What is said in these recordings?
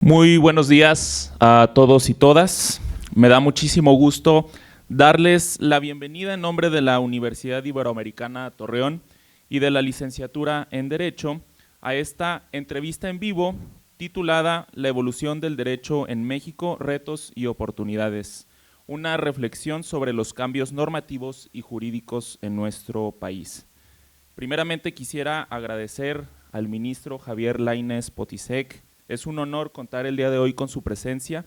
Muy buenos días a todos y todas. Me da muchísimo gusto darles la bienvenida en nombre de la Universidad Iberoamericana Torreón y de la licenciatura en Derecho a esta entrevista en vivo titulada La evolución del derecho en México, retos y oportunidades. Una reflexión sobre los cambios normativos y jurídicos en nuestro país. Primeramente quisiera agradecer al ministro Javier Lainez Potisek. Es un honor contar el día de hoy con su presencia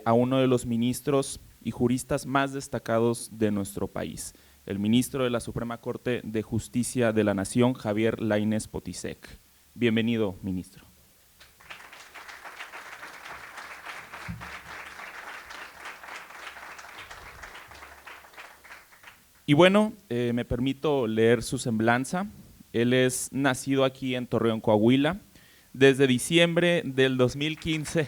a uno de los ministros y juristas más destacados de nuestro país, el ministro de la Suprema Corte de Justicia de la Nación, Javier Lainez Potisek. Bienvenido, ministro. Y bueno, me permito leer su semblanza. Él es nacido aquí en Torreón, Coahuila. Desde diciembre del 2015,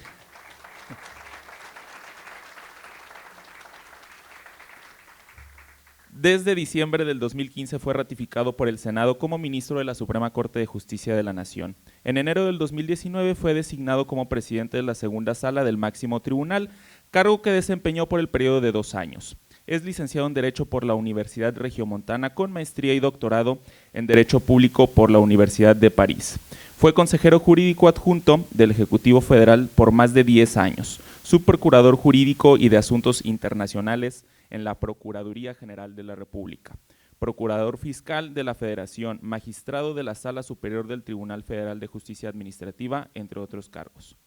fue ratificado por el Senado como ministro de la Suprema Corte de Justicia de la Nación. En enero del 2019 fue designado como presidente de la segunda sala del máximo tribunal, cargo que desempeñó por el periodo de 2 años. Es licenciado en Derecho por la Universidad Regiomontana con maestría y doctorado en Derecho Público por la Universidad de París. Fue consejero jurídico adjunto del Ejecutivo Federal por más de 10 años, subprocurador jurídico y de Asuntos Internacionales en la Procuraduría General de la República, procurador fiscal de la Federación, magistrado de la Sala Superior del Tribunal Federal de Justicia Administrativa, entre otros cargos.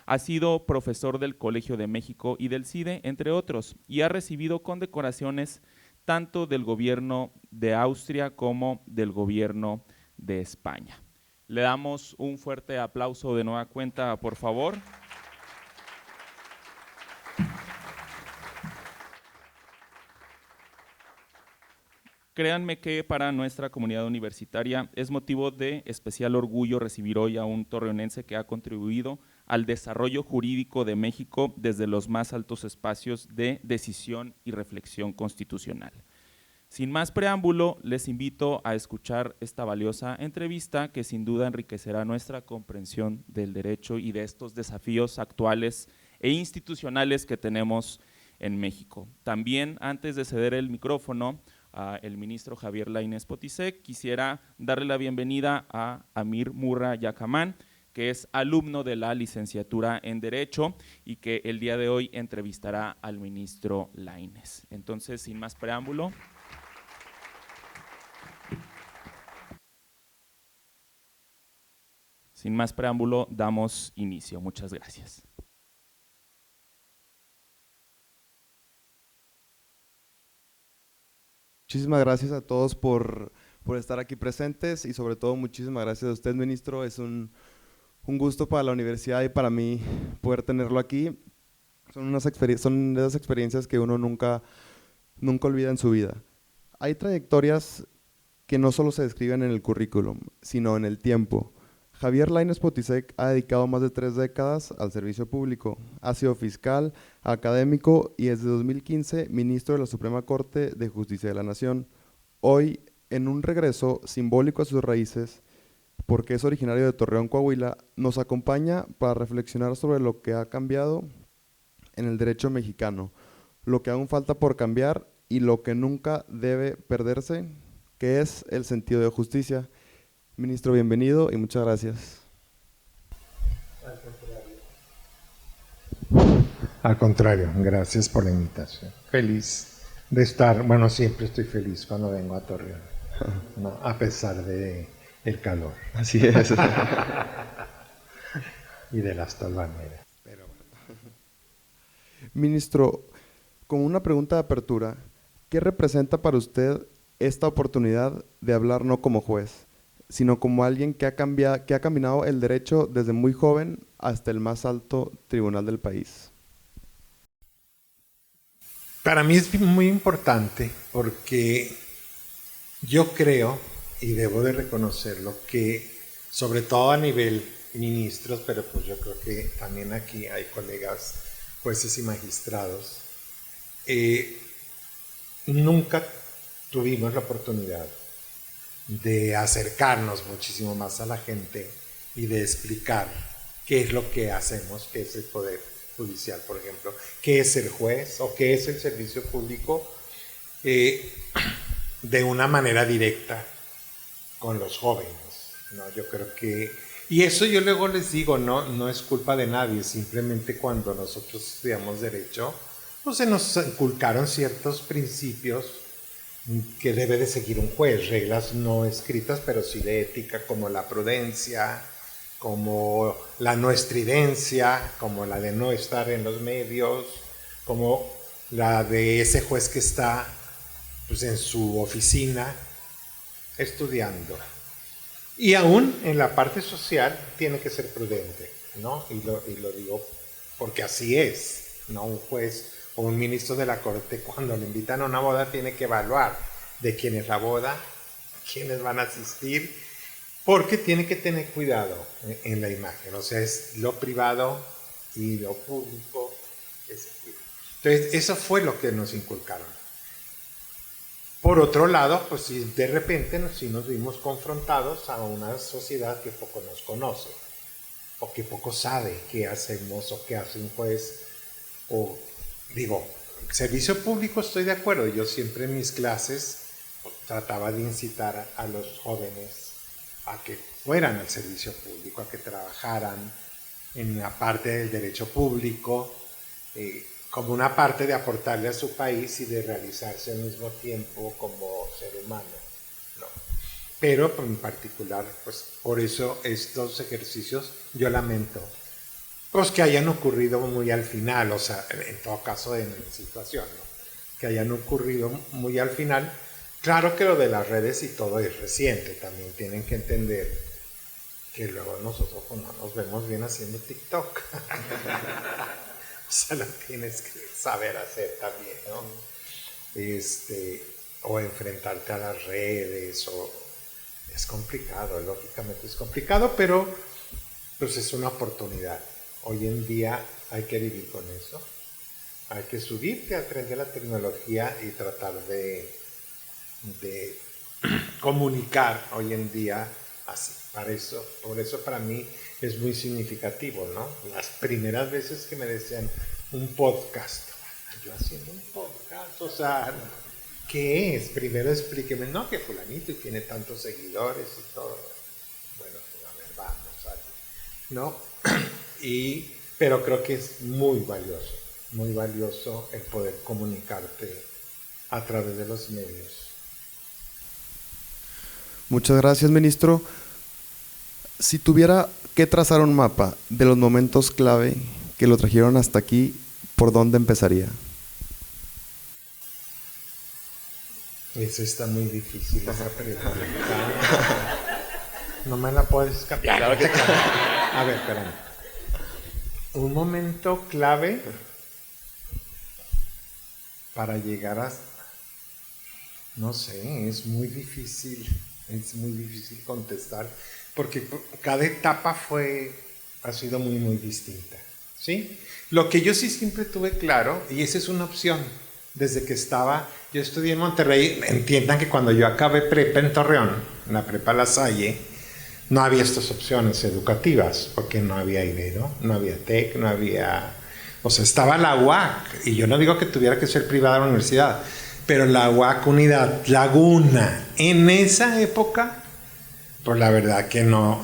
Ha sido profesor del Colegio de México y del CIDE, entre otros, y ha recibido condecoraciones tanto del gobierno de Austria como del gobierno de España. Le damos un fuerte aplauso de nueva cuenta, por favor. Créanme que para nuestra comunidad universitaria es motivo de especial orgullo recibir hoy a un torreonense que ha contribuido al desarrollo jurídico de México desde los más altos espacios de decisión y reflexión constitucional. Sin más preámbulo, les invito a escuchar esta valiosa entrevista que sin duda enriquecerá nuestra comprensión del derecho y de estos desafíos actuales e institucionales que tenemos en México. También, antes de ceder el micrófono al ministro Javier Lainez Potisek, quisiera darle la bienvenida a Amir Murra Yacamán, que es alumno de la licenciatura en Derecho y que el día de hoy entrevistará al ministro Lainez. Entonces, sin más preámbulo. Sin más preámbulo, damos inicio. Muchas gracias. Muchísimas gracias a todos por estar aquí presentes y sobre todo muchísimas gracias a usted, ministro. Es un gusto para la universidad y para mí poder tenerlo aquí. Son de esas experiencias que uno nunca olvida en su vida. Hay trayectorias que no solo se describen en el currículum, sino en el tiempo. Javier Lainez Potisek ha dedicado más de 3 décadas al servicio público. Ha sido fiscal, académico y desde 2015 ministro de la Suprema Corte de Justicia de la Nación. Hoy, en un regreso simbólico a sus raíces, porque es originario de Torreón, Coahuila, nos acompaña para reflexionar sobre lo que ha cambiado en el derecho mexicano, lo que aún falta por cambiar y lo que nunca debe perderse, que es el sentido de justicia. Ministro, bienvenido y muchas gracias. Al contrario, gracias por la invitación. Feliz de estar, bueno, siempre estoy feliz cuando vengo a Torreón, ¿no? A pesar de el calor. Así es. Y de las tolvaneras. Pero bueno. Ministro, como una pregunta de apertura, ¿qué representa para usted esta oportunidad de hablar no como juez, sino como alguien que ha caminado el derecho desde muy joven hasta el más alto tribunal del país? Para mí es muy importante porque yo creo, y debo de reconocerlo, que sobre todo a nivel ministros, pero pues yo creo que también aquí hay colegas jueces y magistrados, nunca tuvimos la oportunidad de acercarnos muchísimo más a la gente y de explicar qué es lo que hacemos, qué es el Poder Judicial, por ejemplo, qué es el juez o qué es el servicio público, de una manera directa con los jóvenes, ¿no? Yo creo que, y eso yo luego les digo, no es culpa de nadie, simplemente cuando nosotros estudiamos Derecho, pues se nos inculcaron ciertos principios que debe de seguir un juez, reglas no escritas, pero sí de ética, como la prudencia, como la no estridencia, como la de no estar en los medios, como la de ese juez que está pues en su oficina estudiando. Y aún en la parte social tiene que ser prudente, ¿no? Y lo digo porque así es, ¿no? Un juez o un ministro de la corte, cuando le invitan a una boda, tiene que evaluar de quién es la boda, quiénes van a asistir, porque tiene que tener cuidado en la imagen. O sea, es lo privado y lo público que se cuida. Entonces, eso fue lo que nos inculcaron. Por otro lado, pues si de repente sí nos vimos confrontados a una sociedad que poco nos conoce, o que poco sabe qué hacemos o qué hace un juez, o digo, servicio público estoy de acuerdo. Yo siempre en mis clases trataba de incitar a los jóvenes a que fueran al servicio público, a que trabajaran en la parte del derecho público, como una parte de aportarle a su país y de realizarse al mismo tiempo como ser humano, ¿no? Pero en particular, pues por eso estos ejercicios yo lamento pues que hayan ocurrido muy al final, o sea, en todo caso en situación, ¿no? Que hayan ocurrido muy al final. Claro que lo de las redes y todo es reciente, también tienen que entender que luego nosotros pues, no nos vemos bien haciendo TikTok. O sea, lo tienes que saber hacer también, ¿no? O enfrentarte a las redes, o es complicado, lógicamente es complicado, pero pues es una oportunidad. Hoy en día hay que vivir con eso, hay que subirte al tren de la tecnología y tratar de comunicar hoy en día así. Por eso para mí es muy significativo, ¿no? Las primeras veces que me decían un podcast, yo haciendo un podcast, o sea, ¿qué es? Primero explíqueme, no, que fulanito y tiene tantos seguidores y todo. Bueno, pues a ver, vamos, ¿no? Pero creo que es muy valioso el poder comunicarte a través de los medios. Muchas gracias, ministro. Si tuviera que trazar un mapa de los momentos clave que lo trajeron hasta aquí, ¿por dónde empezaría? Eso está muy difícil, esa pregunta. No me la puedes cambiar. Claro que... A ver, espérame. Un momento clave para llegar a... No sé, es muy difícil contestar, porque cada etapa ha sido muy distinta, ¿sí? Lo que yo sí siempre tuve claro, y esa es una opción, desde que yo estudié en Monterrey, entiendan que cuando yo acabé prepa en Torreón, en la prepa La Salle, no había estas opciones educativas, porque no había dinero, no había TEC, no había... O sea, estaba la UAC, y yo no digo que tuviera que ser privada la universidad, pero la UAC Unidad Laguna, en esa época, pues la verdad que no,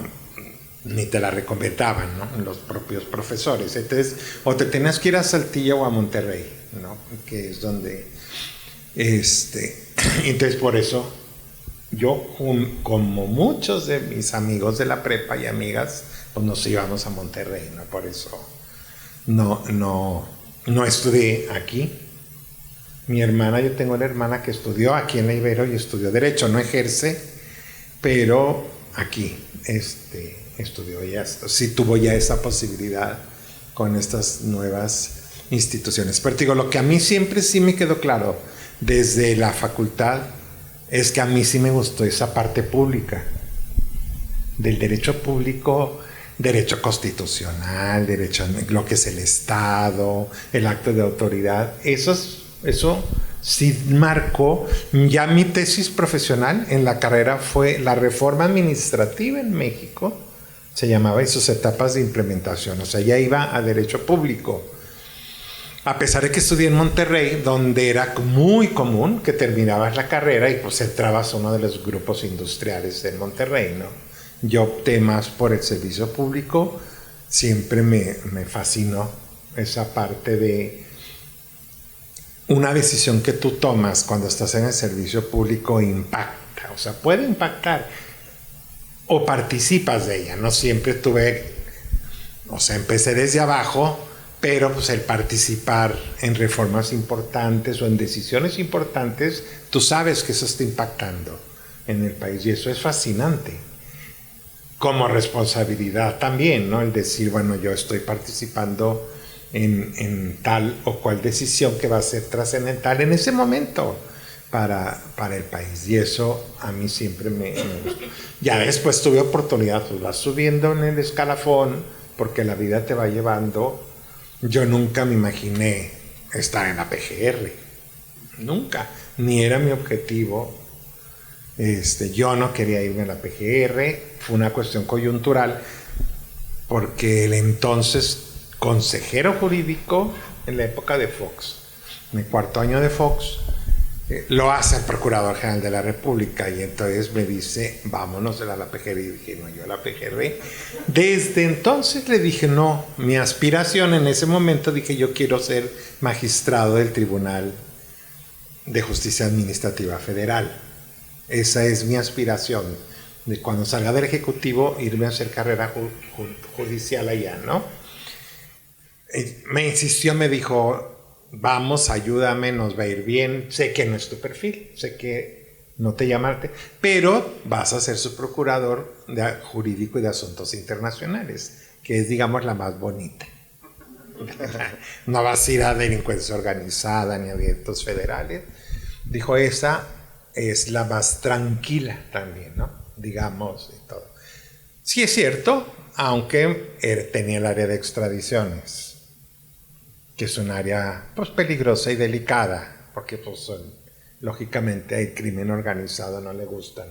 ni te la recomendaban, ¿no? Los propios profesores. Entonces, o te tenías que ir a Saltillo o a Monterrey, ¿no? Que es donde... Entonces, por eso... Yo, como muchos de mis amigos de la prepa y amigas, pues nos íbamos a Monterrey, ¿no? Por eso no estudié aquí. Yo tengo una hermana que estudió aquí en la Ibero y estudió Derecho, no ejerce, pero aquí estudió ya, sí tuvo ya esa posibilidad con estas nuevas instituciones. Pero digo, lo que a mí siempre sí me quedó claro, desde la facultad, es que a mí sí me gustó esa parte pública, del derecho público, derecho constitucional, derecho a lo que es el Estado, el acto de autoridad. Eso sí marcó. Ya mi tesis profesional en la carrera fue la reforma administrativa en México se llamaba, y sus etapas de implementación. O sea, ya iba a Derecho Público. A pesar de que estudié en Monterrey, donde era muy común que terminabas la carrera y pues entrabas a uno de los grupos industriales de Monterrey, ¿no? Yo opté más por el servicio público, siempre me fascinó esa parte de una decisión que tú tomas cuando estás en el servicio público impacta, o sea, puede impactar o participas de ella, no siempre tuve, o sea, empecé desde abajo, pero pues el participar en reformas importantes o en decisiones importantes, tú sabes que eso está impactando en el país y eso es fascinante. Como responsabilidad también, ¿no? El decir, bueno, yo estoy participando en tal o cual decisión que va a ser trascendental en ese momento para el país. Y eso a mí siempre me gustó. Ya después tuve oportunidad, pues vas subiendo en el escalafón porque la vida te va llevando. Yo nunca me imaginé estar en la PGR, nunca, ni era mi objetivo. Yo no quería irme a la PGR, fue una cuestión coyuntural, porque el entonces consejero jurídico en la época de Fox, en el cuarto año de Fox, lo hace el Procurador General de la República y entonces me dice, vámonos a la PGR. Y dije, no, yo a la PGR. Desde entonces le dije, no, mi aspiración en ese momento, dije, yo quiero ser magistrado del Tribunal de Justicia Administrativa Federal. Esa es mi aspiración, de cuando salga del Ejecutivo, irme a hacer carrera judicial allá, ¿no? Me insistió, me dijo, vamos, ayúdame, nos va a ir bien, sé que no es tu perfil, sé que no te llamaste, pero vas a ser su procurador jurídico y de asuntos internacionales, que es, digamos, la más bonita. No vas a ir a delincuencia organizada ni a delitos federales. Dijo, esa es la más tranquila también, ¿no? Digamos, y todo. Sí es cierto, aunque tenía el área de extradiciones, que es un área pues peligrosa y delicada, porque pues lógicamente al crimen organizado no le gustan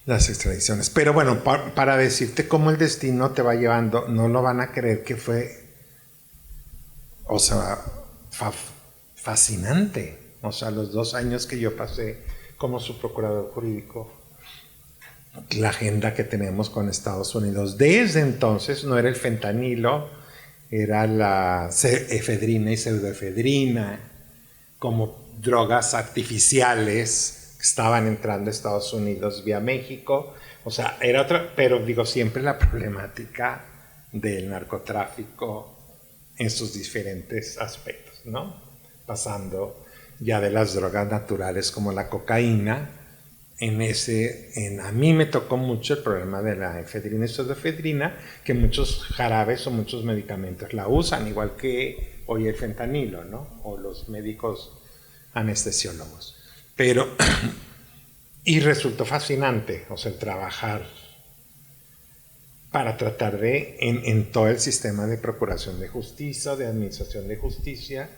las extradiciones. Pero bueno, para decirte cómo el destino te va llevando, no lo van a creer que fue, o sea, fascinante. O sea, los 2 años que yo pasé como su procurador jurídico, la agenda que tenemos con Estados Unidos. Desde entonces no era el fentanilo, era la efedrina y pseudoefedrina, como drogas artificiales que estaban entrando a Estados Unidos vía México. O sea, era otra, pero digo, siempre la problemática del narcotráfico en sus diferentes aspectos, ¿no? Pasando ya de las drogas naturales como la cocaína. A mí me tocó mucho el problema de la efedrina y pseudoefedrina, que muchos jarabes o muchos medicamentos la usan, igual que hoy el fentanilo, ¿no? O los médicos anestesiólogos. Pero, y resultó fascinante, o sea, el trabajar para tratar de, en todo el sistema de procuración de justicia, de administración de justicia,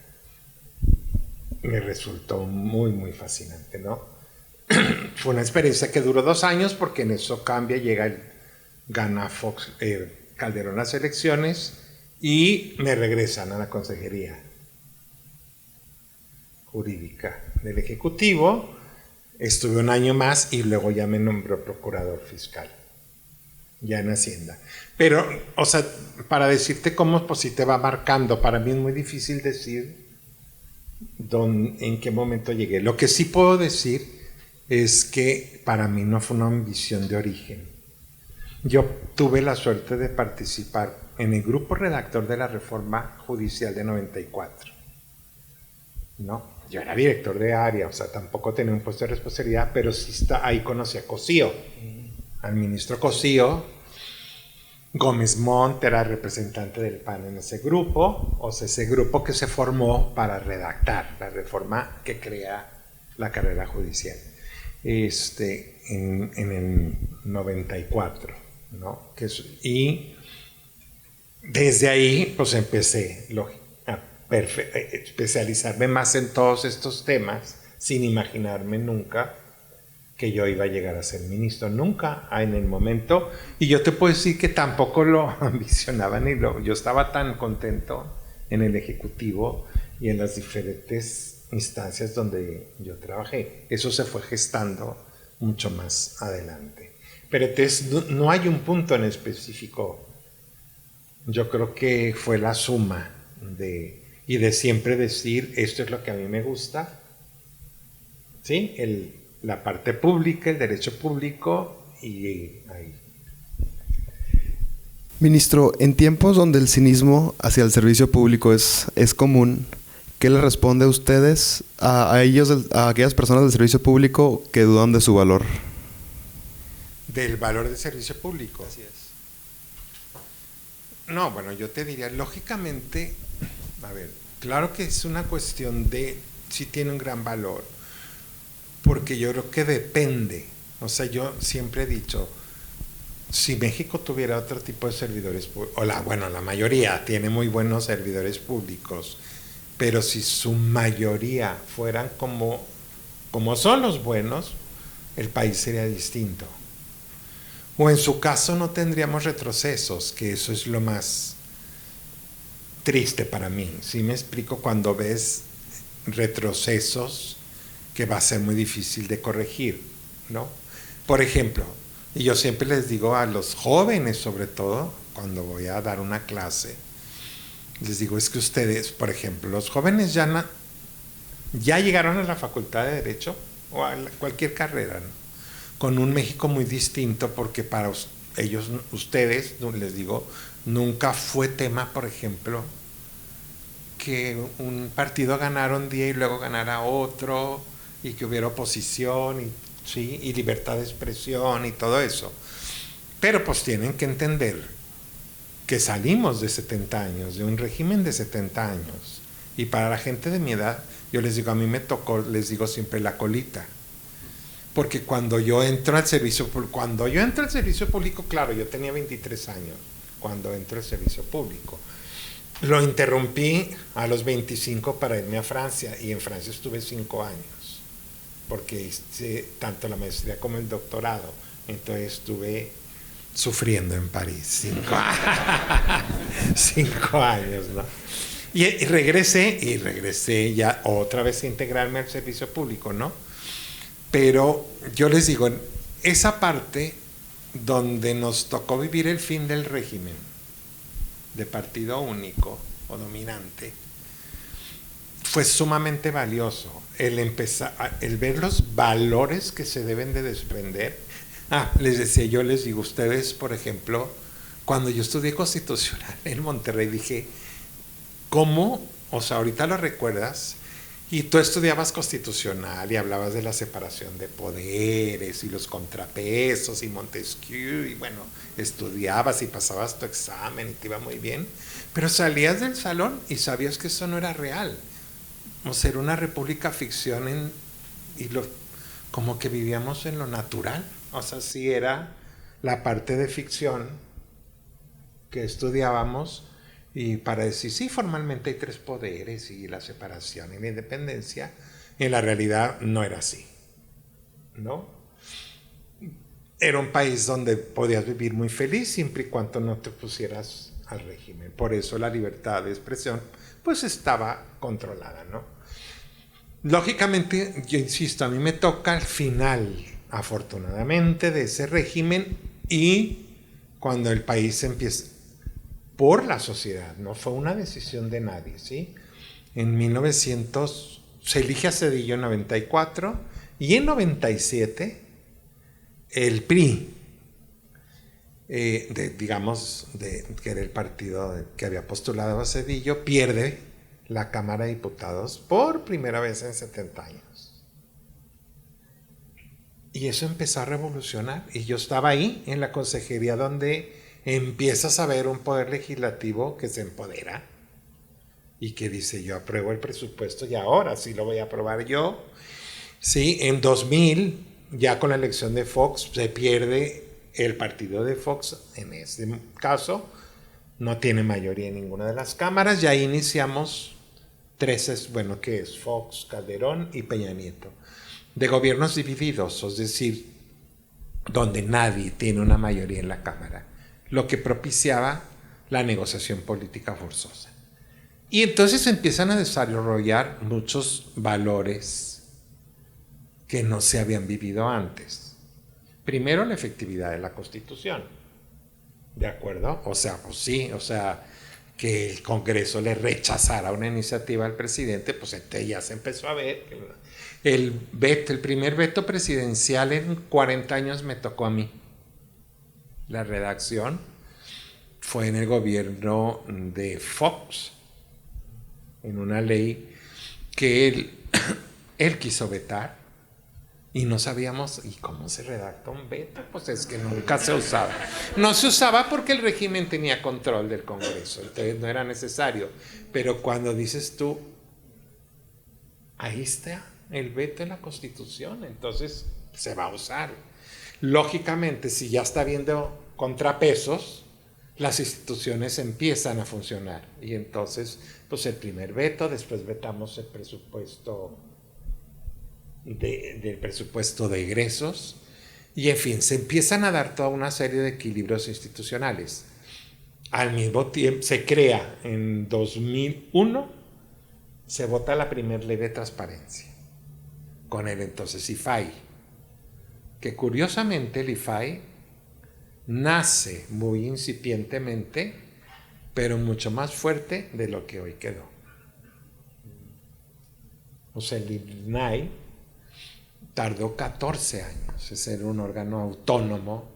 me resultó muy, muy fascinante, ¿no? Fue una experiencia que duró 2 años porque en eso cambia, gana Fox, Calderón las elecciones y me regresan a la Consejería Jurídica del Ejecutivo. Estuve 1 año más y luego ya me nombró procurador fiscal, ya en Hacienda. Pero, o sea, para decirte cómo pues, si te va marcando, para mí es muy difícil decir en qué momento llegué. Lo que sí puedo decir es que para mí no fue una ambición de origen. Yo tuve la suerte de participar en el grupo redactor de la reforma judicial de 94, ¿no? Yo era director de área, o sea, tampoco tenía un puesto de responsabilidad, pero sí ahí conocí a Cosío, al ministro Cosío. Gómez Montt era representante del PAN en ese grupo, o sea, ese grupo que se formó para redactar la reforma que crea la carrera judicial. En el 94, ¿no? Y desde ahí pues empecé a especializarme más en todos estos temas sin imaginarme nunca que yo iba a llegar a ser ministro, nunca en el momento, y yo te puedo decir que tampoco lo ambicionaba yo estaba tan contento en el Ejecutivo y en las diferentes instancias donde yo trabajé. Eso se fue gestando mucho más adelante. Pero entonces no hay un punto en específico. Yo creo que fue la suma y de siempre decir, esto es lo que a mí me gusta, ¿sí? La parte pública, el derecho público, y ahí. Ministro, en tiempos donde el cinismo hacia el servicio público es común, ¿qué le responde a ustedes, a aquellas personas del servicio público que dudan de su valor? Del valor del servicio público. Así es. No, bueno, yo te diría, lógicamente, a ver, claro que es una cuestión de si tiene un gran valor, porque yo creo que depende. O sea, yo siempre he dicho, si México tuviera otro tipo de servidores públicos, la mayoría tiene muy buenos servidores públicos, pero si su mayoría fueran como son los buenos, el país sería distinto. O en su caso no tendríamos retrocesos, que eso es lo más triste para mí. ¿Sí me explico? Cuando ves retrocesos que va a ser muy difícil de corregir, ¿no? Por ejemplo, y yo siempre les digo a los jóvenes, sobre todo, cuando voy a dar una clase, les digo, es que ustedes, por ejemplo, los jóvenes ya llegaron a la Facultad de Derecho o a cualquier carrera, ¿no? Con un México muy distinto, porque para ustedes, les digo, nunca fue tema, por ejemplo, que un partido ganara un día y luego ganara otro, y que hubiera oposición, ¿sí? Y libertad de expresión y todo eso. Pero pues tienen que entender que salimos de 70 años, de un régimen de 70 años, y para la gente de mi edad, yo les digo, a mí me tocó, les digo siempre, la colita. Porque cuando yo entro al servicio público, claro, yo tenía 23 años cuando entro al servicio público. Lo interrumpí a los 25 para irme a Francia, y en Francia estuve 5 años, porque hice tanto la maestría como el doctorado. Entonces estuve sufriendo en París 5 años, ¿no? Y regresé ya otra vez a integrarme al servicio público, ¿no? Pero yo les digo, esa parte donde nos tocó vivir el fin del régimen de partido único o dominante, fue sumamente valioso el ver los valores que se deben de desprender. Les digo, ustedes, por ejemplo, cuando yo estudié constitucional en Monterrey, dije, ¿cómo? O sea, ahorita lo recuerdas. Y tú estudiabas constitucional y hablabas de la separación de poderes y los contrapesos y Montesquieu, y bueno, estudiabas y pasabas tu examen y te iba muy bien, pero salías del salón y sabías que eso no era real. O sea, era una república ficción como que vivíamos en lo natural. O sea, sí era la parte de ficción que estudiábamos. Y para decir, sí, formalmente hay 3 poderes y la separación y la independencia, en la realidad no era así, ¿no? Era un país donde podías vivir muy feliz siempre y cuando no te pusieras al régimen. Por eso la libertad de expresión pues estaba controlada, ¿no? Lógicamente, yo insisto, a mí me toca al final, afortunadamente, de ese régimen, y cuando el país empieza por la sociedad, no fue una decisión de nadie, ¿sí? En 1900 se elige a Zedillo en 94, y en 97 el PRI, que era el partido que había postulado a Zedillo, pierde la Cámara de Diputados por primera vez en 70 años. Y eso empezó a revolucionar, y yo estaba ahí en la consejería donde empiezas a ver un poder legislativo que se empodera y que dice, yo apruebo el presupuesto y ahora sí lo voy a aprobar yo. Sí, en 2000, ya con la elección de Fox, se pierde el partido de Fox. En este caso, no tiene mayoría en ninguna de las cámaras, y ahí iniciamos que es Fox, Calderón y Peña Nieto. de gobiernos divididos, es decir, donde nadie tiene una mayoría en la Cámara, lo que propiciaba la negociación política forzosa. Y entonces empiezan a desarrollar muchos valores que no se habían vivido antes. Primero, la efectividad de la Constitución. ¿De acuerdo? O sea, pues sí, o sea, que el Congreso le rechazara una iniciativa al presidente, pues entonces ya se empezó a ver. El primer veto presidencial en 40 años me tocó a mí. La redacción fue en el gobierno de Fox, en una ley que él quiso vetar. Y no sabíamos, ¿y cómo se redacta un veto? Pues es que nunca se usaba. No se usaba porque el régimen tenía control del Congreso, entonces no era necesario. Pero cuando dices tú, ahí está el veto en la Constitución, entonces se va a usar. Lógicamente, si ya está habiendo contrapesos, las instituciones empiezan a funcionar. Y entonces, pues el primer veto, después vetamos el presupuesto del presupuesto de egresos, y en fin, se empiezan a dar toda una serie de equilibrios institucionales. Al mismo tiempo, se crea en 2001, se vota la primera ley de transparencia, con el entonces IFAI, que curiosamente el IFAI nace muy incipientemente, pero mucho más fuerte de lo que hoy quedó. O sea, el INAI tardó 14 años en ser un órgano autónomo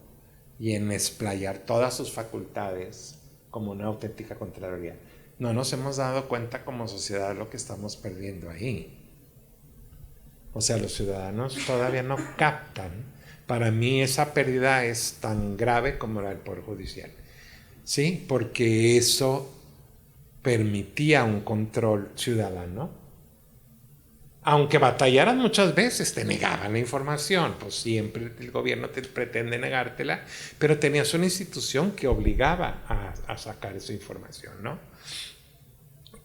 y en explayar todas sus facultades como una auténtica Contraloría. No nos hemos dado cuenta como sociedad lo que estamos perdiendo ahí. O sea, los ciudadanos todavía no captan. Para mí esa pérdida es tan grave como la del Poder Judicial. ¿Sí? Porque eso permitía un control ciudadano. Aunque batallaran muchas veces, te negaban la información, pues siempre el gobierno te pretende negártela, pero tenías una institución que obligaba a sacar esa información, ¿no?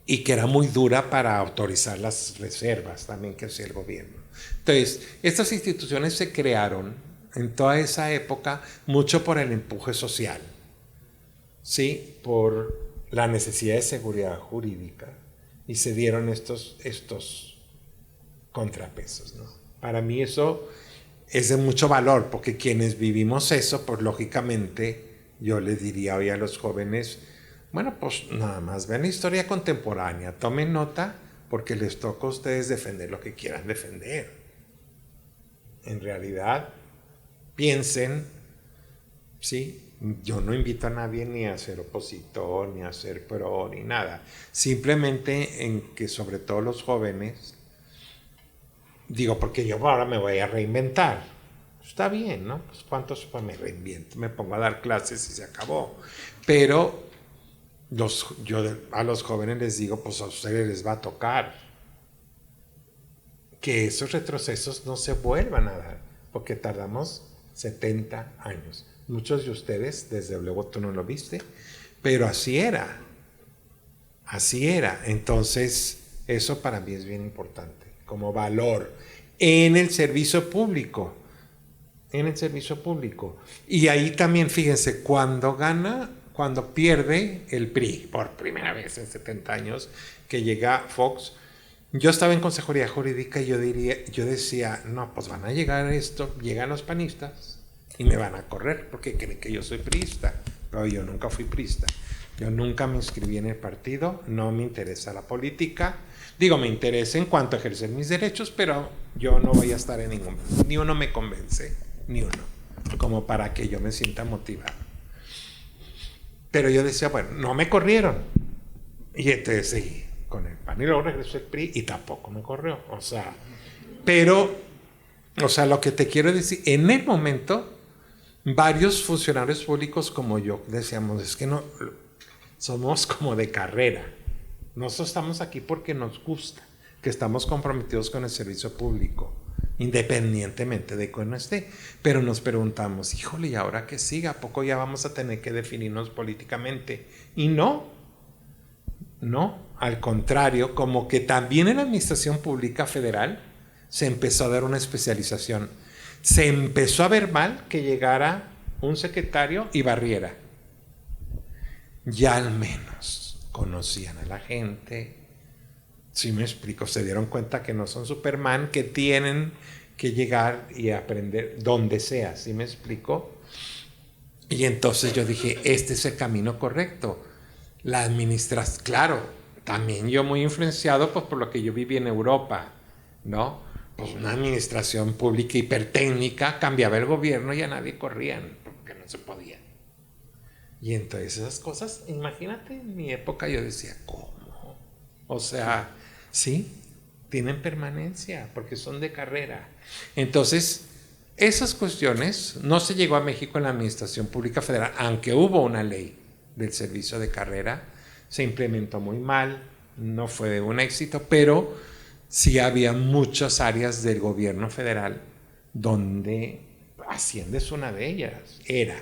Y que era muy dura para autorizar las reservas también que hacía el gobierno. Entonces, estas instituciones se crearon en toda esa época mucho por el empuje social, ¿sí? Por la necesidad de seguridad jurídica, y se dieron estos contrapesos, ¿no? Para mí eso es de mucho valor, porque quienes vivimos eso, pues lógicamente yo les diría hoy a los jóvenes, bueno, pues nada más vean la historia contemporánea, tomen nota, porque les toca a ustedes defender lo que quieran defender. En realidad, piensen, ¿sí? Yo no invito a nadie ni a ser opositor, ni a ser pro, ni nada. Simplemente en que sobre todo los jóvenes, digo, porque yo ahora me voy a reinventar. Está bien, ¿no? Pues cuántos me reinvento, me pongo a dar clases y se acabó. Pero yo a los jóvenes les digo, pues a ustedes les va a tocar que esos retrocesos no se vuelvan a dar, porque tardamos 70 años. Muchos de ustedes, desde luego tú no lo viste, pero así era. Así era. Entonces, eso para mí es bien importante, como valor en el servicio público. En el servicio público. Y ahí también, fíjense, cuando pierde el PRI, por primera vez en 70 años, que llega Fox, yo estaba en Consejería Jurídica y yo decía, no, pues van a llegan los panistas y me van a correr porque creen que yo soy priista. Pero yo nunca fui priista. Yo nunca me inscribí en el partido, no me interesa la política. Digo, me interesa en cuanto a ejercer mis derechos, pero yo no voy a estar en ni uno me convence, ni uno, como para que yo me sienta motivado. Pero yo decía, bueno, no me corrieron. Y entonces seguí con el PAN y luego regresó el PRI y tampoco me corrió. O sea, lo que te quiero decir, en el momento, varios funcionarios públicos como yo decíamos, es que no, somos como de carrera. Nosotros estamos aquí porque nos gusta, que estamos comprometidos con el servicio público, independientemente de cómo esté. Pero nos preguntamos, híjole, ¿y ahora qué siga? ¿A poco ya vamos a tener que definirnos políticamente? Y no, al contrario, como que también en la administración pública federal se empezó a dar una especialización. Se empezó a ver mal que llegara un secretario y barriera. Ya al menos conocían a la gente. ¿Sí me explico? Se dieron cuenta que no son Superman, que tienen que llegar y aprender donde sea. ¿Sí me explico? Y entonces yo dije, este es el camino correcto. La administración, claro, también yo muy influenciado pues, por lo que yo viví en Europa, ¿no? Pues una administración pública hipertécnica, cambiaba el gobierno y a nadie corrían, porque no se podía. Y entonces esas cosas, imagínate, en mi época yo decía, ¿cómo? O sea, sí, tienen permanencia, porque son de carrera. Entonces, esas cuestiones no se llegó a México en la Administración Pública Federal, aunque hubo una ley del servicio de carrera, se implementó muy mal, no fue un éxito, pero sí había muchas áreas del gobierno federal donde Hacienda es una de ellas, era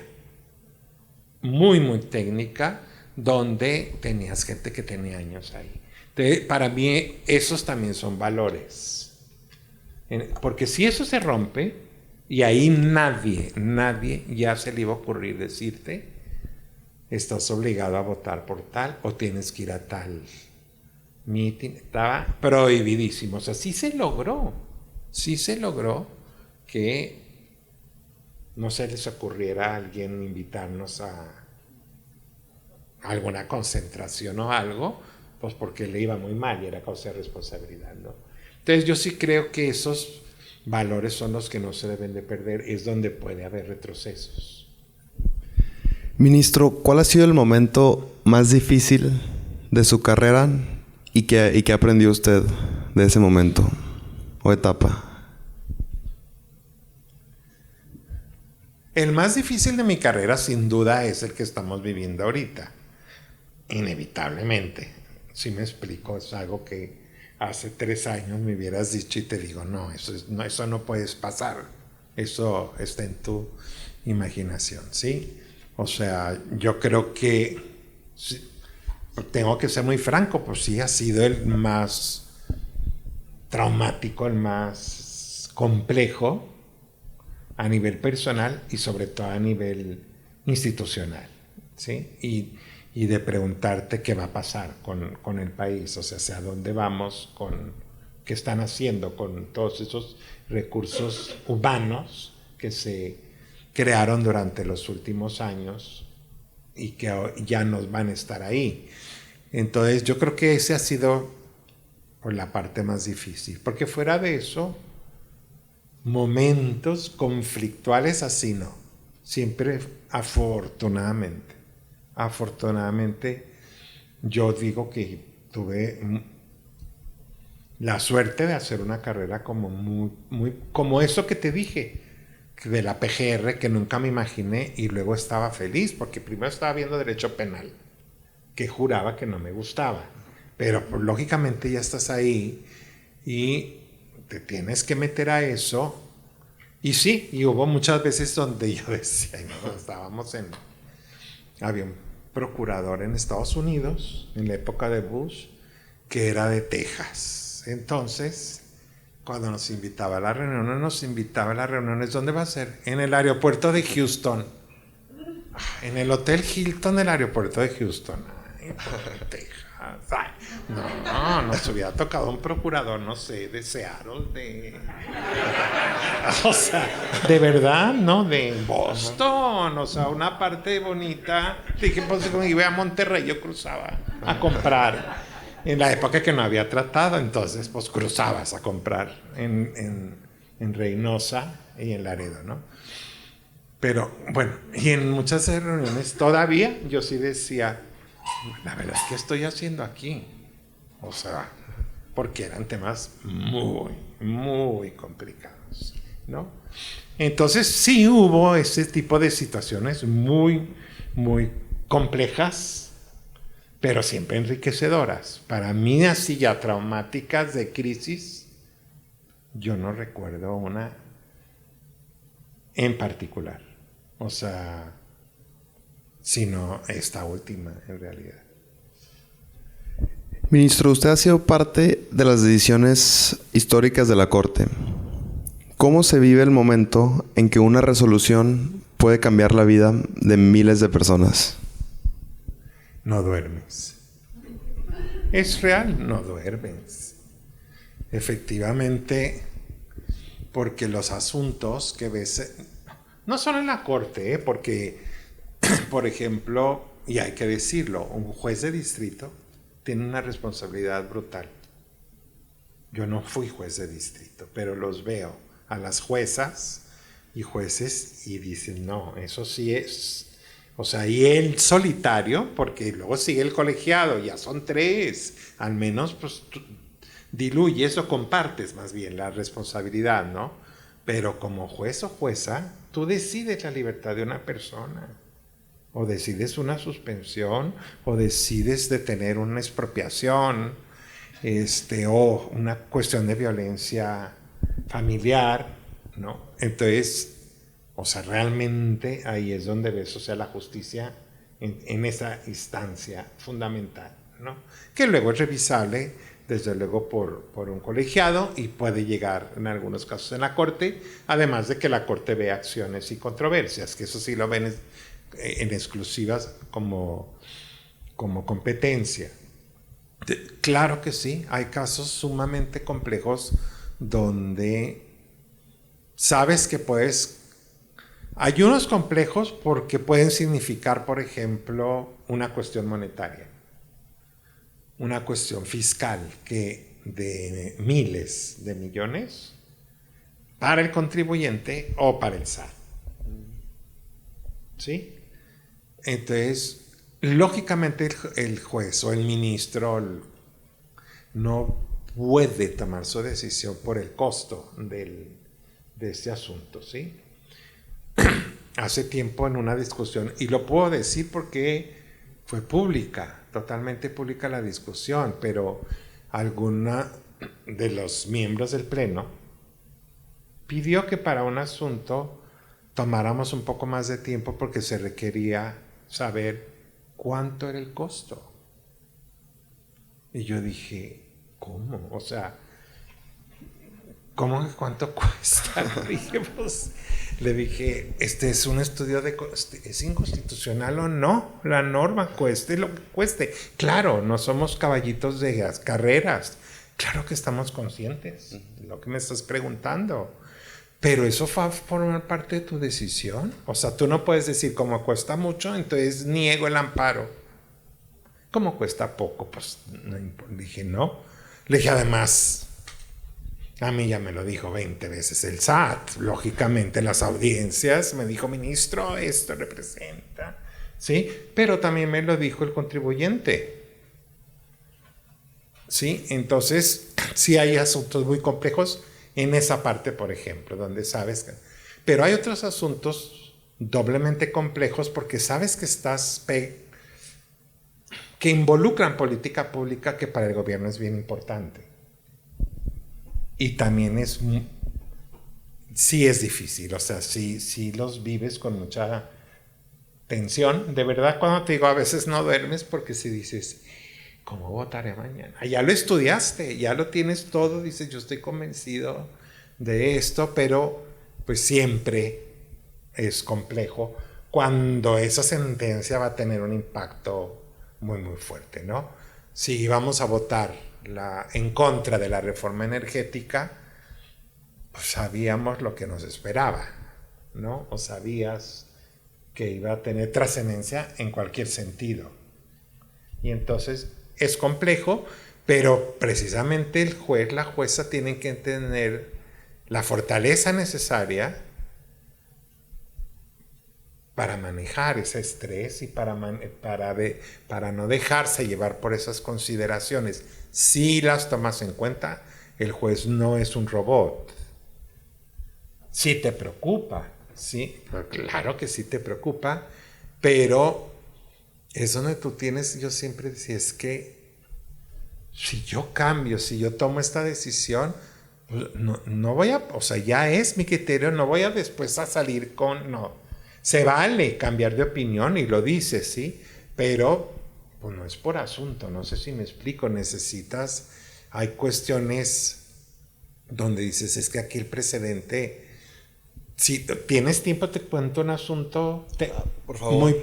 muy, muy técnica, donde tenías gente que tenía años ahí. Entonces, para mí, esos también son valores. Porque si eso se rompe, y ahí nadie ya se le iba a ocurrir decirte, estás obligado a votar por tal, o tienes que ir a tal meeting, estaba prohibidísimo. O sea, sí se logró que no se les ocurriera a alguien invitarnos a alguna concentración o algo, pues porque le iba muy mal y era causa de responsabilidad, ¿no? Entonces yo sí creo que esos valores son los que no se deben de perder, es donde puede haber retrocesos. Ministro, ¿cuál ha sido el momento más difícil de su carrera y qué aprendió usted de ese momento o etapa? El más difícil de mi carrera sin duda es el que estamos viviendo ahorita, inevitablemente. Si me explico, es algo que hace 3 años me hubieras dicho y te digo, no, eso no puedes pasar, eso está en tu imaginación, ¿sí? O sea, yo creo que, sí, tengo que ser muy franco, pues sí ha sido el más traumático, el más complejo a nivel personal y sobre todo a nivel institucional, ¿sí? Y de preguntarte qué va a pasar con el país, o sea, hacia dónde vamos, qué están haciendo con todos esos recursos humanos que se crearon durante los últimos años y que ya nos van a estar ahí. Entonces yo creo que ese ha sido la parte más difícil, porque fuera de eso, momentos conflictuales así no, siempre afortunadamente yo digo que tuve la suerte de hacer una carrera como muy como eso que te dije de la PGR, que nunca me imaginé, y luego estaba feliz porque primero estaba viendo derecho penal, que juraba que no me gustaba, pero pues, lógicamente ya estás ahí y te tienes que meter a eso. Y sí, y hubo muchas veces donde yo decía, había un procurador en Estados Unidos, en la época de Bush, que era de Texas. Entonces, cuando nos invitaba a las reuniones, ¿dónde va a ser? En el aeropuerto de Houston. En el Hotel Hilton del aeropuerto de Houston. Ay, por Texas. Ay, no, nos hubiera tocado un procurador, no sé, de Seattle, o sea, de verdad, ¿no? De Boston, o sea, una parte bonita. Dije, pues cuando iba a Monterrey yo cruzaba a comprar. En la época que no había tratado, entonces pues cruzabas a comprar en Reynosa y en Laredo, ¿no? Pero bueno, y en muchas reuniones todavía yo sí decía, la verdad es que estoy haciendo aquí, o sea, porque eran temas muy, muy complicados, ¿no? Entonces sí hubo ese tipo de situaciones muy, muy complejas, pero siempre enriquecedoras. Para mí así ya traumáticas de crisis, yo no recuerdo una en particular, o sea, sino esta última en realidad. Ministro, usted ha sido parte de las decisiones históricas de la Corte. ¿Cómo se vive el momento en que una resolución puede cambiar la vida de miles de personas? No duermes. Es real, no duermes. Efectivamente, porque los asuntos que ves, no solo en la Corte, porque, por ejemplo, y hay que decirlo, un juez de distrito tiene una responsabilidad brutal. Yo no fui juez de distrito, pero los veo a las juezas y jueces y dicen, no, eso sí es. O sea, y él solitario, porque luego sigue el colegiado, ya son 3, al menos pues diluyes o compartes más bien la responsabilidad, ¿no? Pero como juez o jueza, tú decides la libertad de una persona. O decides una suspensión, o decides detener una expropiación, o una cuestión de violencia familiar, ¿no? Entonces, o sea, realmente ahí es donde ves, o sea, la justicia en esa instancia fundamental, ¿no? Que luego es revisable, desde luego, por un colegiado y puede llegar en algunos casos en la Corte, además de que la Corte ve acciones y controversias, que eso sí lo ven en exclusivas como competencia. Claro que sí, hay casos sumamente complejos donde sabes que puedes. Hay unos complejos porque pueden significar, por ejemplo, una cuestión monetaria, una cuestión fiscal que de miles de millones para el contribuyente o para el SAT. ¿Sí? Entonces, lógicamente el juez o el ministro no puede tomar su decisión por el costo de este asunto, ¿sí? Hace tiempo en una discusión, y lo puedo decir porque fue pública, totalmente pública la discusión, pero alguna de los miembros del Pleno pidió que para un asunto tomáramos un poco más de tiempo porque se requería saber cuánto era el costo. Y yo dije, ¿cómo? O sea, ¿cómo que cuánto cuesta? Le dije, este es un estudio ¿es inconstitucional o no? La norma cueste lo que cueste. Claro, no somos caballitos de las carreras. Claro que estamos conscientes de lo que me estás preguntando. Pero eso va a formar parte de tu decisión. O sea, tú no puedes decir, como cuesta mucho, entonces niego el amparo. Como cuesta poco, pues no importa. Dije, no. Le dije, además, a mí ya me lo dijo 20 veces el SAT. Lógicamente, las audiencias, me dijo, ministro, esto representa. ¿Sí? Pero también me lo dijo el contribuyente. ¿Sí? Entonces, sí hay asuntos muy complejos en esa parte, por ejemplo, donde sabes que. Pero hay otros asuntos doblemente complejos porque sabes que que involucran política pública que para el gobierno es bien importante. Y también sí es difícil, o sea, sí los vives con mucha tensión. De verdad, cuando te digo, a veces no duermes porque si dices, ¿cómo votaré mañana? Ya lo estudiaste, ya lo tienes todo, dices, yo estoy convencido de esto, pero pues siempre es complejo cuando esa sentencia va a tener un impacto muy, muy fuerte, ¿no? Si vamos a votar en contra de la reforma energética, pues sabíamos lo que nos esperaba, ¿no? O sabías que iba a tener trascendencia en cualquier sentido. Y entonces es complejo, pero precisamente el juez, la jueza tienen que tener la fortaleza necesaria para manejar ese estrés y para no dejarse llevar por esas consideraciones. Si las tomas en cuenta, el juez no es un robot. Sí te preocupa, sí, claro que sí te preocupa, pero es donde tú tienes, yo siempre decía, es que si yo cambio, si yo tomo esta decisión, no voy a, o sea, ya es mi criterio, no voy a después a salir con, no. Se vale cambiar de opinión y lo dices, ¿sí? Pero pues no es por asunto, no sé si me explico, hay cuestiones donde dices, es que aquí el precedente, si tienes tiempo te cuento un asunto, por favor.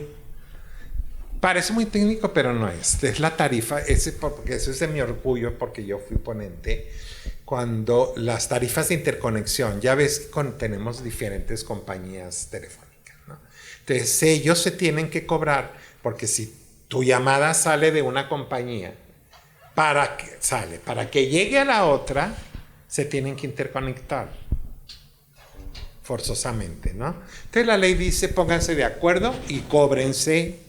Parece muy técnico, pero no es la tarifa, porque eso es de mi orgullo, porque yo fui ponente, cuando las tarifas de interconexión, ya ves que tenemos diferentes compañías telefónicas, ¿no? Entonces ellos se tienen que cobrar, porque si tu llamada sale de una compañía, para que llegue a la otra, se tienen que interconectar forzosamente, ¿no? Entonces la ley dice, pónganse de acuerdo y cóbrense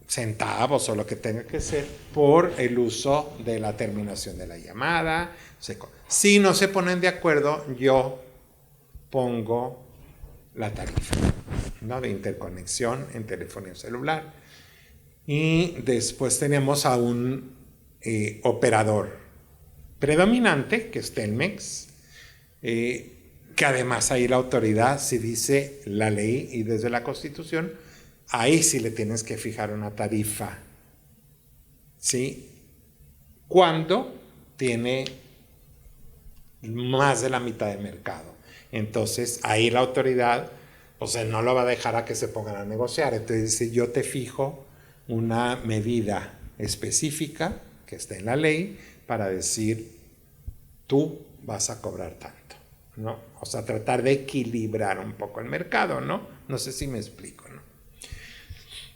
centavos o lo que tenga que ser por el uso de la terminación de la llamada. Si no se ponen de acuerdo, yo pongo la tarifa, ¿no?, de interconexión en telefonía celular. Y después tenemos a un operador predominante, que es Telmex, que además ahí la autoridad, si dice la ley y desde la Constitución, ahí sí le tienes que fijar una tarifa, ¿sí? Cuando tiene más de la mitad de mercado. Entonces, ahí la autoridad, o sea, no lo va a dejar a que se pongan a negociar. Entonces, si yo te fijo una medida específica que está en la ley para decir, tú vas a cobrar tanto, ¿no? O sea, tratar de equilibrar un poco el mercado, ¿no? No sé si me explico, ¿no?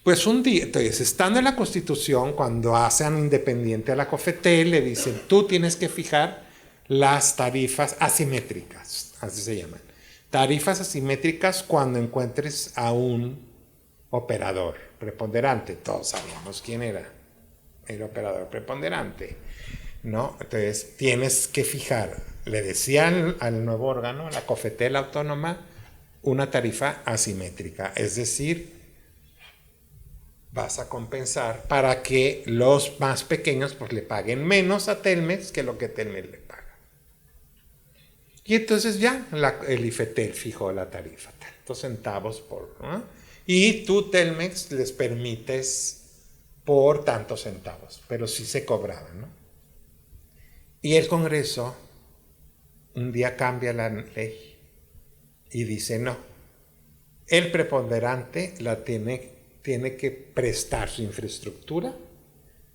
Pues un día, entonces, estando en la Constitución, cuando hacen independiente a la COFETEL, le dicen, tú tienes que fijar las tarifas asimétricas, así se llaman. Tarifas asimétricas cuando encuentres a un operador preponderante. Todos sabíamos quién era el operador preponderante, ¿no? Entonces, tienes que fijar, le decían al nuevo órgano, la COFETEL autónoma, una tarifa asimétrica, es decir, vas a compensar para que los más pequeños pues le paguen menos a Telmex que lo que Telmex le paga. Y entonces ya el IFETEL fijó la tarifa, tantos centavos por, ¿no? Y tú, Telmex, les permites por tantos centavos, pero sí se cobraba, ¿no? Y el Congreso un día cambia la ley y dice, no, el preponderante tiene que prestar su infraestructura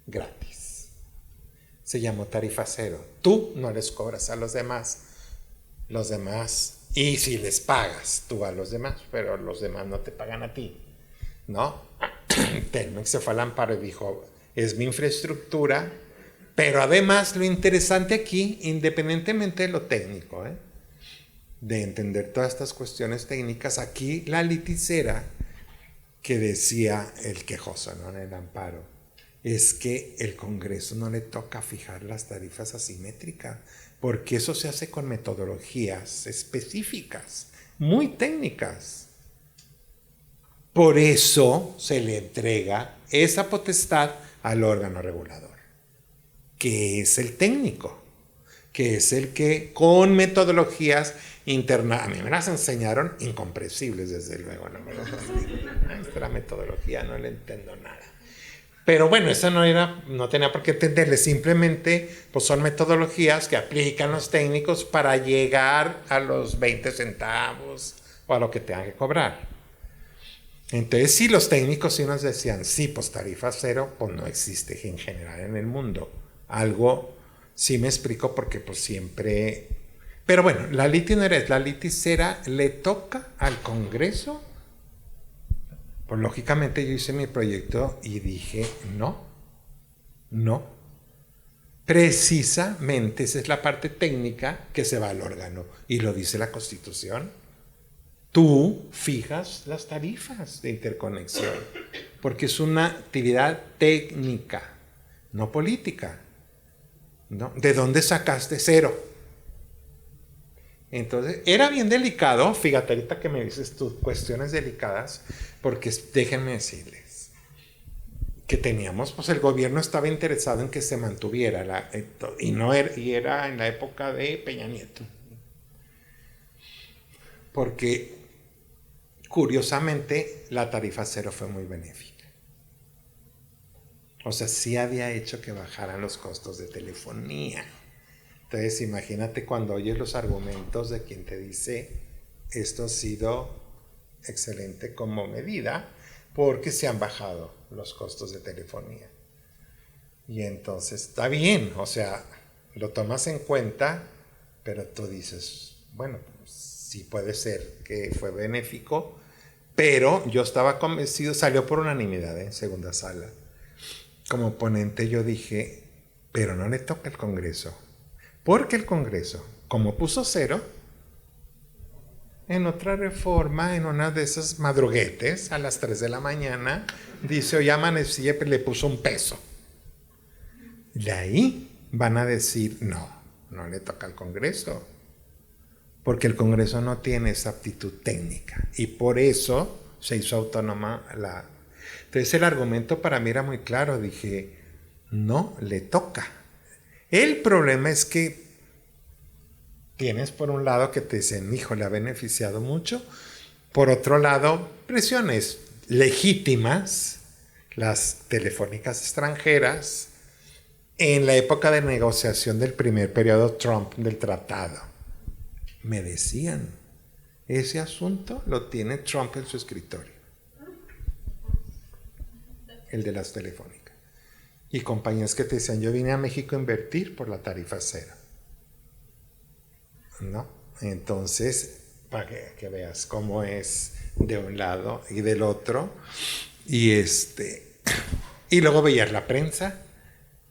gratis. Se llamó tarifa cero. Tú no les cobras a los demás, y si les pagas tú a los demás, pero los demás no te pagan a ti, ¿no? Telmex se fue al amparo y dijo, es mi infraestructura, pero además lo interesante aquí, independientemente de lo técnico, de entender todas estas cuestiones técnicas, aquí la liticera que decía el quejoso, ¿no?, en el amparo, es que el Congreso no le toca fijar las tarifas asimétricas, porque eso se hace con metodologías específicas, muy técnicas. Por eso se le entrega esa potestad al órgano regulador, que es el técnico, que es el que con metodologías internas, a mí me las enseñaron incomprensibles, desde luego, no me lo la metodología no le entiendo nada. Pero bueno, eso no tenía por qué entenderle, simplemente pues son metodologías que aplican los técnicos para llegar a los 20 centavos o a lo que tengan que cobrar. Entonces sí, los técnicos sí nos decían, sí, pues tarifa cero pues no existe en general en el mundo. Algo, sí me explico porque pues siempre... Pero bueno, la liticera le toca al Congreso. Pues lógicamente yo hice mi proyecto y dije, no. Precisamente esa es la parte técnica que se va al órgano. Y lo dice la Constitución. Tú fijas las tarifas de interconexión, porque es una actividad técnica, no política, ¿no? ¿De dónde sacaste cero? Entonces, era bien delicado, fíjate ahorita que me dices tus cuestiones delicadas, porque déjenme decirles que teníamos, pues el gobierno estaba interesado en que se mantuviera, y era en la época de Peña Nieto. Porque, curiosamente, la tarifa cero fue muy benéfica. O sea, sí había hecho que bajaran los costos de telefonía. Entonces, imagínate cuando oyes los argumentos de quien te dice esto ha sido excelente como medida porque se han bajado los costos de telefonía. Y entonces está bien, o sea, lo tomas en cuenta, pero tú dices, bueno, sí puede ser que fue benéfico, pero yo estaba convencido, salió por unanimidad en segunda sala. Como ponente yo dije, pero no le toca al Congreso, porque el Congreso, como puso cero, en otra reforma, en una de esas madruguetes, a las 3 de la mañana, dice, hoy amanecí y le puso un peso. Y ahí van a decir, no le toca al Congreso, porque el Congreso no tiene esa aptitud técnica, y por eso se hizo autónoma la... Entonces el argumento para mí era muy claro, dije, no le toca. El problema es que tienes por un lado que te dicen, hijo, le ha beneficiado mucho, por otro lado, presiones legítimas, las telefónicas extranjeras, en la época de negociación del primer periodo Trump del tratado, me decían, ese asunto lo tiene Trump en su escritorio, el de las telefónicas. Y compañías que te decían, yo vine a México a invertir por la tarifa cero. ¿No? Entonces, para que veas cómo es de un lado y del otro. Y luego veías la prensa.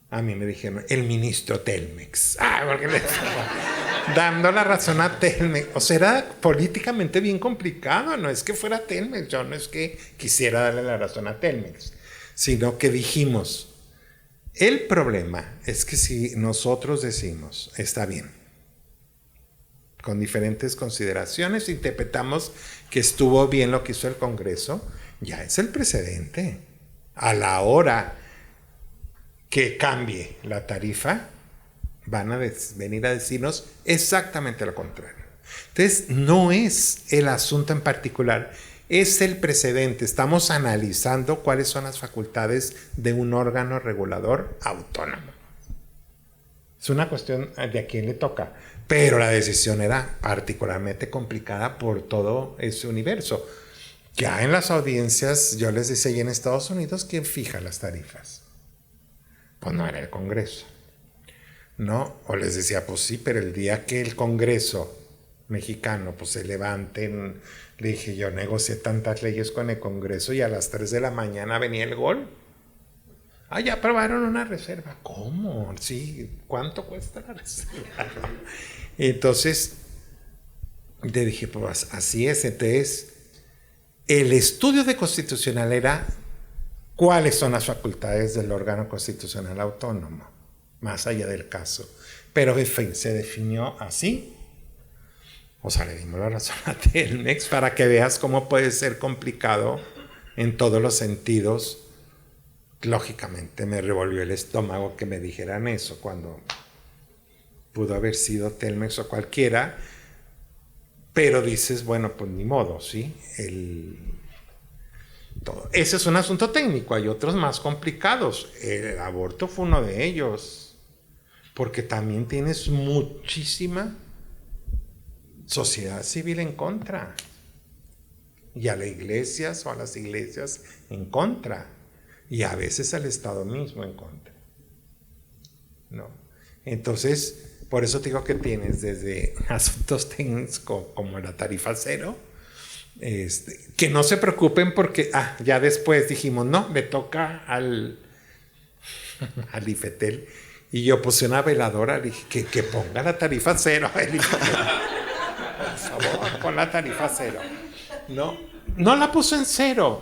A mí me dijeron, el ministro Telmex. Porque le estaba dando la razón a Telmex. O sea, era políticamente bien complicado. No es que fuera Telmex. Yo no es que quisiera darle la razón a Telmex. Sino que dijimos, el problema es que si nosotros decimos, está bien, con diferentes consideraciones, interpretamos que estuvo bien lo que hizo el Congreso, ya es el precedente. A la hora que cambie la tarifa, van a venir a decirnos exactamente lo contrario. Entonces, no es el asunto en particular, es el precedente. Estamos analizando cuáles son las facultades de un órgano regulador autónomo. Es una cuestión de a quién le toca. Pero la decisión era particularmente complicada por todo ese universo. Ya en las audiencias, yo les decía, y en Estados Unidos, ¿quién fija las tarifas? Pues no era el Congreso, ¿no? O les decía, pues sí, pero el día que el Congreso mexicano pues se levanten, le dije, yo negocié tantas leyes con el Congreso y a las 3 de la mañana venía el gol. Ya aprobaron una reserva. ¿Cómo? Sí, ¿cuánto cuesta la reserva? Entonces, le dije, pues así es. Entonces, el estudio de constitucional era cuáles son las facultades del órgano constitucional autónomo, más allá del caso. Pero en fin, se definió así. O sea, le dimos la razón a Telmex para que veas cómo puede ser complicado en todos los sentidos. Lógicamente me revolvió el estómago que me dijeran eso cuando pudo haber sido Telmex o cualquiera, pero dices, bueno, pues ni modo, ¿sí? Ese es un asunto técnico, hay otros más complicados. El aborto fue uno de ellos, porque también tienes muchísima sociedad civil en contra, y a las iglesias en contra. Y a veces al Estado mismo en contra, ¿no? Entonces, por eso te digo que tienes desde asuntos técnicos como la tarifa cero, que no se preocupen porque ya después dijimos, no, le toca al IFETEL. Y yo puse una veladora, le dije que ponga la tarifa cero. El IFETEL. Por favor, pon la tarifa cero. No la puso en cero.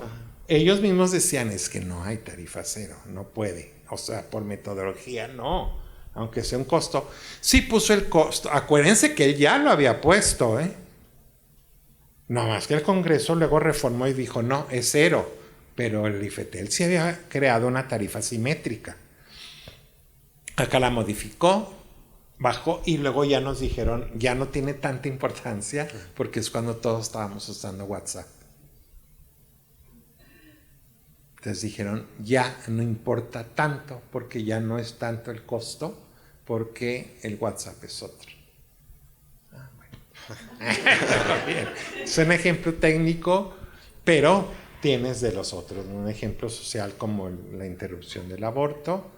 Ellos mismos decían, es que no hay tarifa cero, no puede. O sea, por metodología no, aunque sea un costo. Sí puso el costo, acuérdense que él ya lo había puesto, No más que el Congreso luego reformó y dijo, no, es cero. Pero el IFETEL sí había creado una tarifa simétrica. Acá la modificó, bajó y luego ya nos dijeron, ya no tiene tanta importancia porque es cuando todos estábamos usando WhatsApp. Entonces dijeron, ya no importa tanto, porque ya no es tanto el costo, porque el WhatsApp es otro. Bueno. Es un ejemplo técnico, pero tienes de los otros, un ejemplo social como la interrupción del aborto,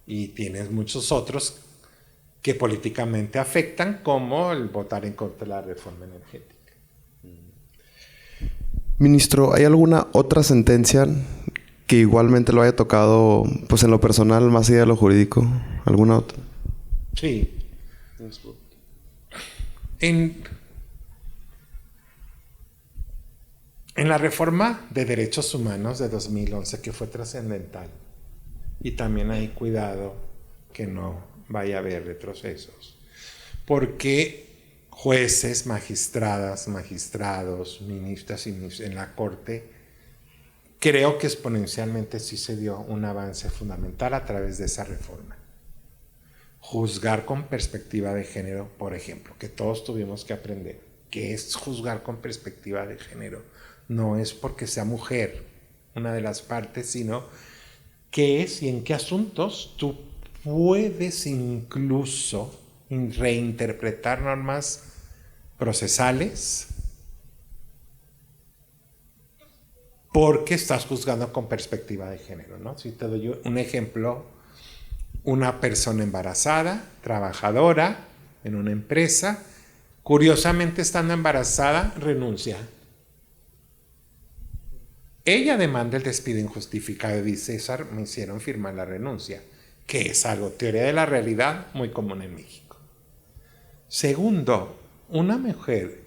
y tienes muchos otros que políticamente afectan, como el votar en contra de la reforma energética. Ministro, ¿hay alguna otra sentencia que igualmente lo haya tocado, pues en lo personal, más allá de lo jurídico? ¿Alguna otra? Sí. En la reforma de derechos humanos de 2011, que fue trascendental, y también hay cuidado que no vaya a haber retrocesos, porque jueces, magistradas, magistrados, ministras y ministros en la Corte, creo que exponencialmente sí se dio un avance fundamental a través de esa reforma. Juzgar con perspectiva de género, por ejemplo, que todos tuvimos que aprender. ¿Qué es juzgar con perspectiva de género? No es porque sea mujer una de las partes, sino qué es y en qué asuntos tú puedes incluso reinterpretar normas procesales porque estás juzgando con perspectiva de género, ¿no? Si te doy un ejemplo, una persona embarazada, trabajadora en una empresa, curiosamente estando embarazada, renuncia. Ella demanda el despido injustificado y dice, César, me hicieron firmar la renuncia, que es algo, teoría de la realidad, muy común en México. Segundo, una mujer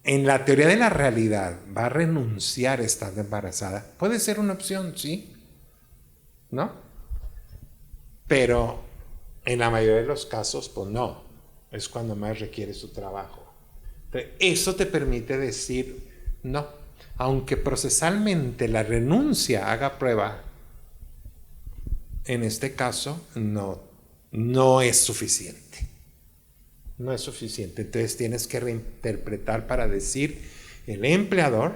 en la teoría de la realidad va a renunciar estando embarazada. Puede ser una opción, sí, ¿no? Pero en la mayoría de los casos, pues no, es cuando más requiere su trabajo. Entonces, eso te permite decir, no, aunque procesalmente la renuncia haga prueba, en este caso no es suficiente. No es suficiente. Entonces tienes que reinterpretar para decir, el empleador,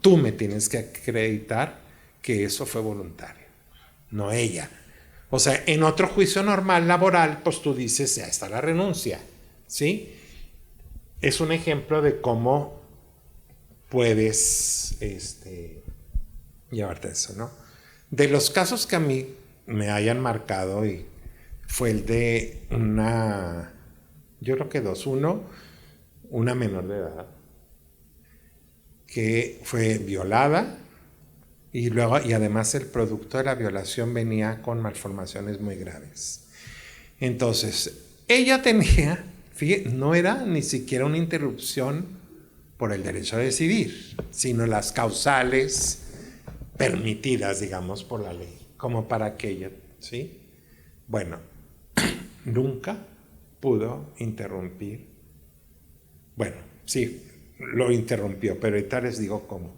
tú me tienes que acreditar que eso fue voluntario, no ella. O sea, en otro juicio normal laboral, pues tú dices, ya está la renuncia, ¿sí? Es un ejemplo de cómo puedes llevarte eso, ¿no? De los casos que a mí me hayan marcado, y fue el de yo creo que dos. Uno, una menor de edad que fue violada y además el producto de la violación venía con malformaciones muy graves. Entonces, ella tenía, fíjate, no era ni siquiera una interrupción por el derecho a decidir, sino las causales permitidas, digamos, por la ley, como para aquella, ¿sí? Bueno, nunca pudo interrumpir. Bueno, sí, lo interrumpió, pero ahorita les digo cómo.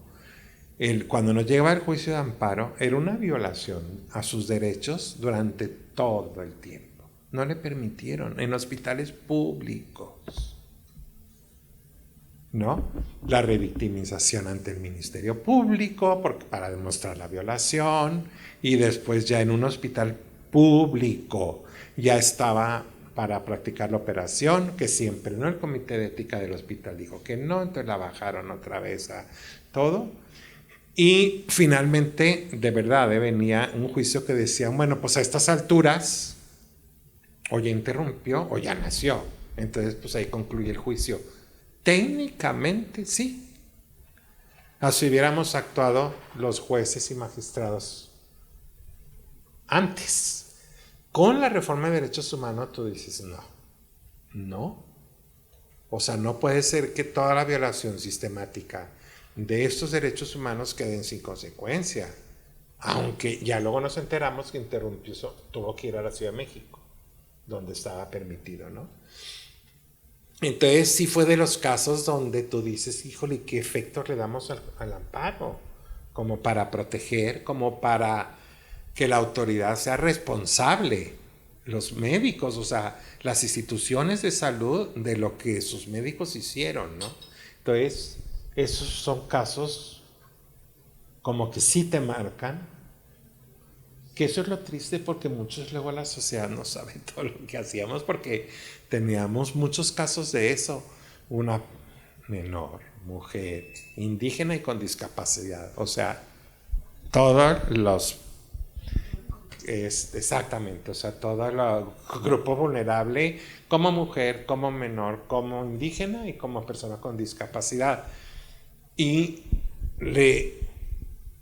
Cuando nos llegaba el juicio de amparo, era una violación a sus derechos durante todo el tiempo. No le permitieron en hospitales públicos, ¿no? La revictimización ante el Ministerio Público para demostrar la violación, y después ya en un hospital público ya estaba para practicar la operación, que siempre, ¿no? El comité de ética del hospital dijo que no, entonces la bajaron otra vez a todo. Y finalmente, de verdad, venía un juicio que decía, bueno, pues a estas alturas, o ya interrumpió o ya nació. Entonces, pues ahí concluye el juicio. Técnicamente, sí. Así hubiéramos actuado los jueces y magistrados antes. Con la reforma de derechos humanos tú dices, no. O sea, no puede ser que toda la violación sistemática de estos derechos humanos queden sin consecuencia. Aunque ya luego nos enteramos que interrumpió, tuvo que ir a la Ciudad de México, donde estaba permitido, ¿no? Entonces sí fue de los casos donde tú dices, híjole, ¿qué efectos le damos al amparo? Como para proteger, como para que la autoridad sea responsable, los médicos, o sea, las instituciones de salud de lo que sus médicos hicieron, ¿no? Entonces, esos son casos como que sí te marcan, que eso es lo triste porque muchos luego la sociedad no sabe todo lo que hacíamos porque teníamos muchos casos de eso. Una menor, mujer, indígena y con discapacidad. O sea, todos los... exactamente, o sea, todo el grupo vulnerable como mujer, como menor, como indígena y como persona con discapacidad. Y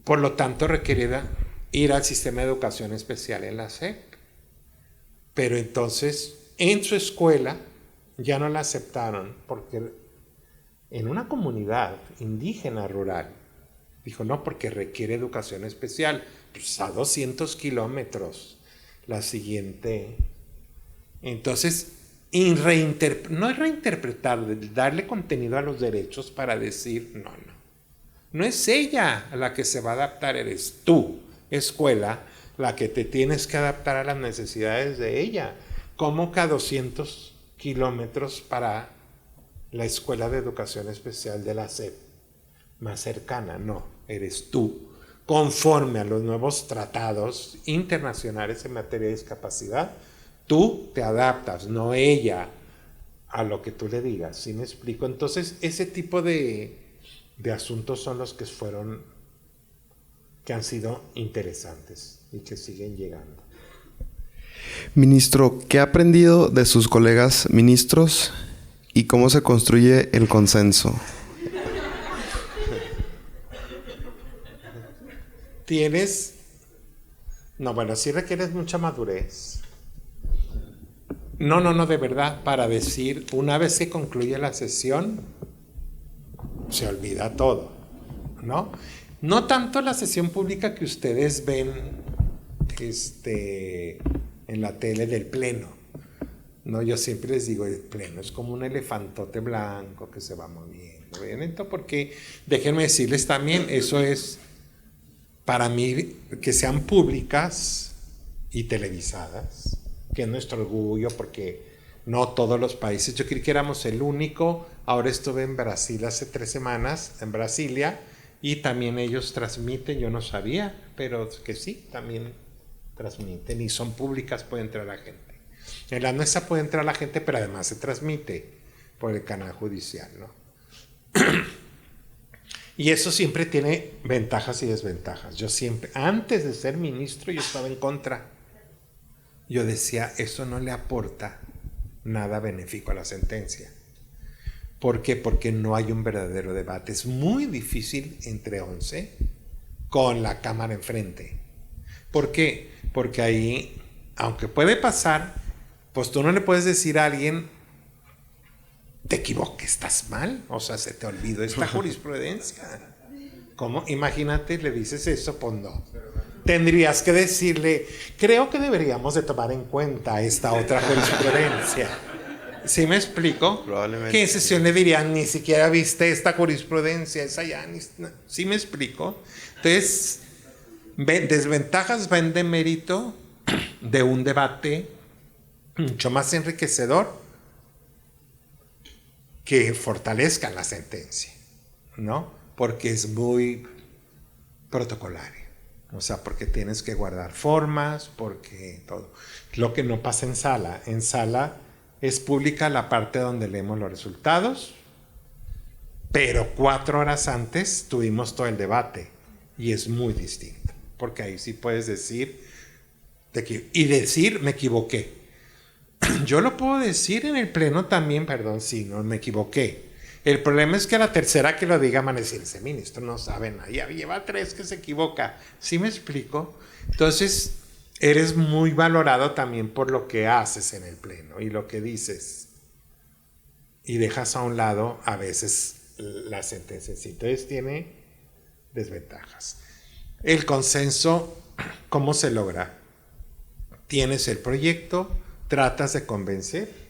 por lo tanto requería ir al sistema de educación especial en la SEP. Pero entonces en su escuela ya no la aceptaron porque en una comunidad indígena rural dijo no, porque requiere educación especial, pues a 200 kilómetros la siguiente. Entonces no es reinterpretar, darle contenido a los derechos para decir no es ella la que se va a adaptar, eres tú, escuela, la que te tienes que adaptar a las necesidades de ella. ¿Cómo que a 200 kilómetros para la escuela de educación especial de la SEP más cercana? No, eres tú, conforme a los nuevos tratados internacionales en materia de discapacidad, tú te adaptas, no ella a lo que tú le digas. ¿Sí me explico? Entonces ese tipo de asuntos son los que han sido interesantes y que siguen llegando. Ministro, ¿qué ha aprendido de sus colegas ministros y cómo se construye el consenso? Sí requieres mucha madurez. No, de verdad, para decir, una vez se concluye la sesión, se olvida todo, ¿no? No tanto la sesión pública que ustedes ven en la tele del pleno, ¿no? Yo siempre les digo, el pleno es como un elefantote blanco que se va moviendo, ¿ven? Porque déjenme decirles también, eso es, para mí, que sean públicas y televisadas, que es nuestro orgullo, porque no todos los países, yo creí que éramos el único. Ahora estuve en Brasil hace 3 semanas, en Brasilia, y también ellos transmiten, yo no sabía, pero que sí, también transmiten y son públicas, puede entrar la gente. En la nuestra puede entrar la gente, pero además se transmite por el canal judicial, ¿no? Y eso siempre tiene ventajas y desventajas. Yo siempre, antes de ser ministro, yo estaba en contra. Yo decía, eso no le aporta nada benéfico a la sentencia. ¿Por qué? Porque no hay un verdadero debate. Es muy difícil entre 11 con la cámara enfrente. ¿Por qué? Porque ahí, aunque puede pasar, pues tú no le puedes decir a alguien, te equivoques, estás mal, o sea, se te olvidó esta jurisprudencia. ¿Cómo? Imagínate, le dices eso, pues no. Tendrías que decirle, creo que deberíamos de tomar en cuenta esta otra jurisprudencia. ¿Sí me explico? Probablemente. ¿Qué sesión le dirían? Ni siquiera viste esta jurisprudencia, esa ya ni... ¿Sí me explico? Entonces, desventajas van de mérito de un debate mucho más enriquecedor que fortalezca la sentencia, ¿no? Porque es muy protocolario. O sea, porque tienes que guardar formas, porque todo. Lo que no pasa en sala. En sala es pública la parte donde leemos los resultados, pero 4 horas antes tuvimos todo el debate y es muy distinto. Porque ahí sí puedes decir, me equivoqué. Yo lo puedo decir en el pleno también, perdón, sí, no me equivoqué. El problema es que la tercera que lo diga van a decir, ese ministro no sabe nada, ya lleva 3 que se equivoca. ¿Sí me explico? Entonces, eres muy valorado también por lo que haces en el pleno y lo que dices. Y dejas a un lado a veces la sentencia. Entonces tiene desventajas. El consenso, ¿cómo se logra? Tienes el proyecto, tratas de convencer,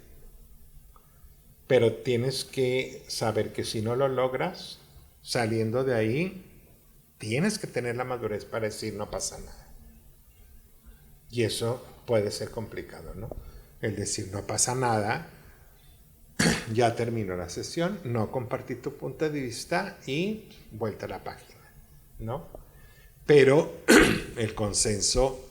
pero tienes que saber que si no lo logras, saliendo de ahí, tienes que tener la madurez para decir no pasa nada. Y eso puede ser complicado, ¿no? El decir no pasa nada, ya terminó la sesión, no compartí tu punto de vista y vuelta a la página, ¿no? pero el consenso,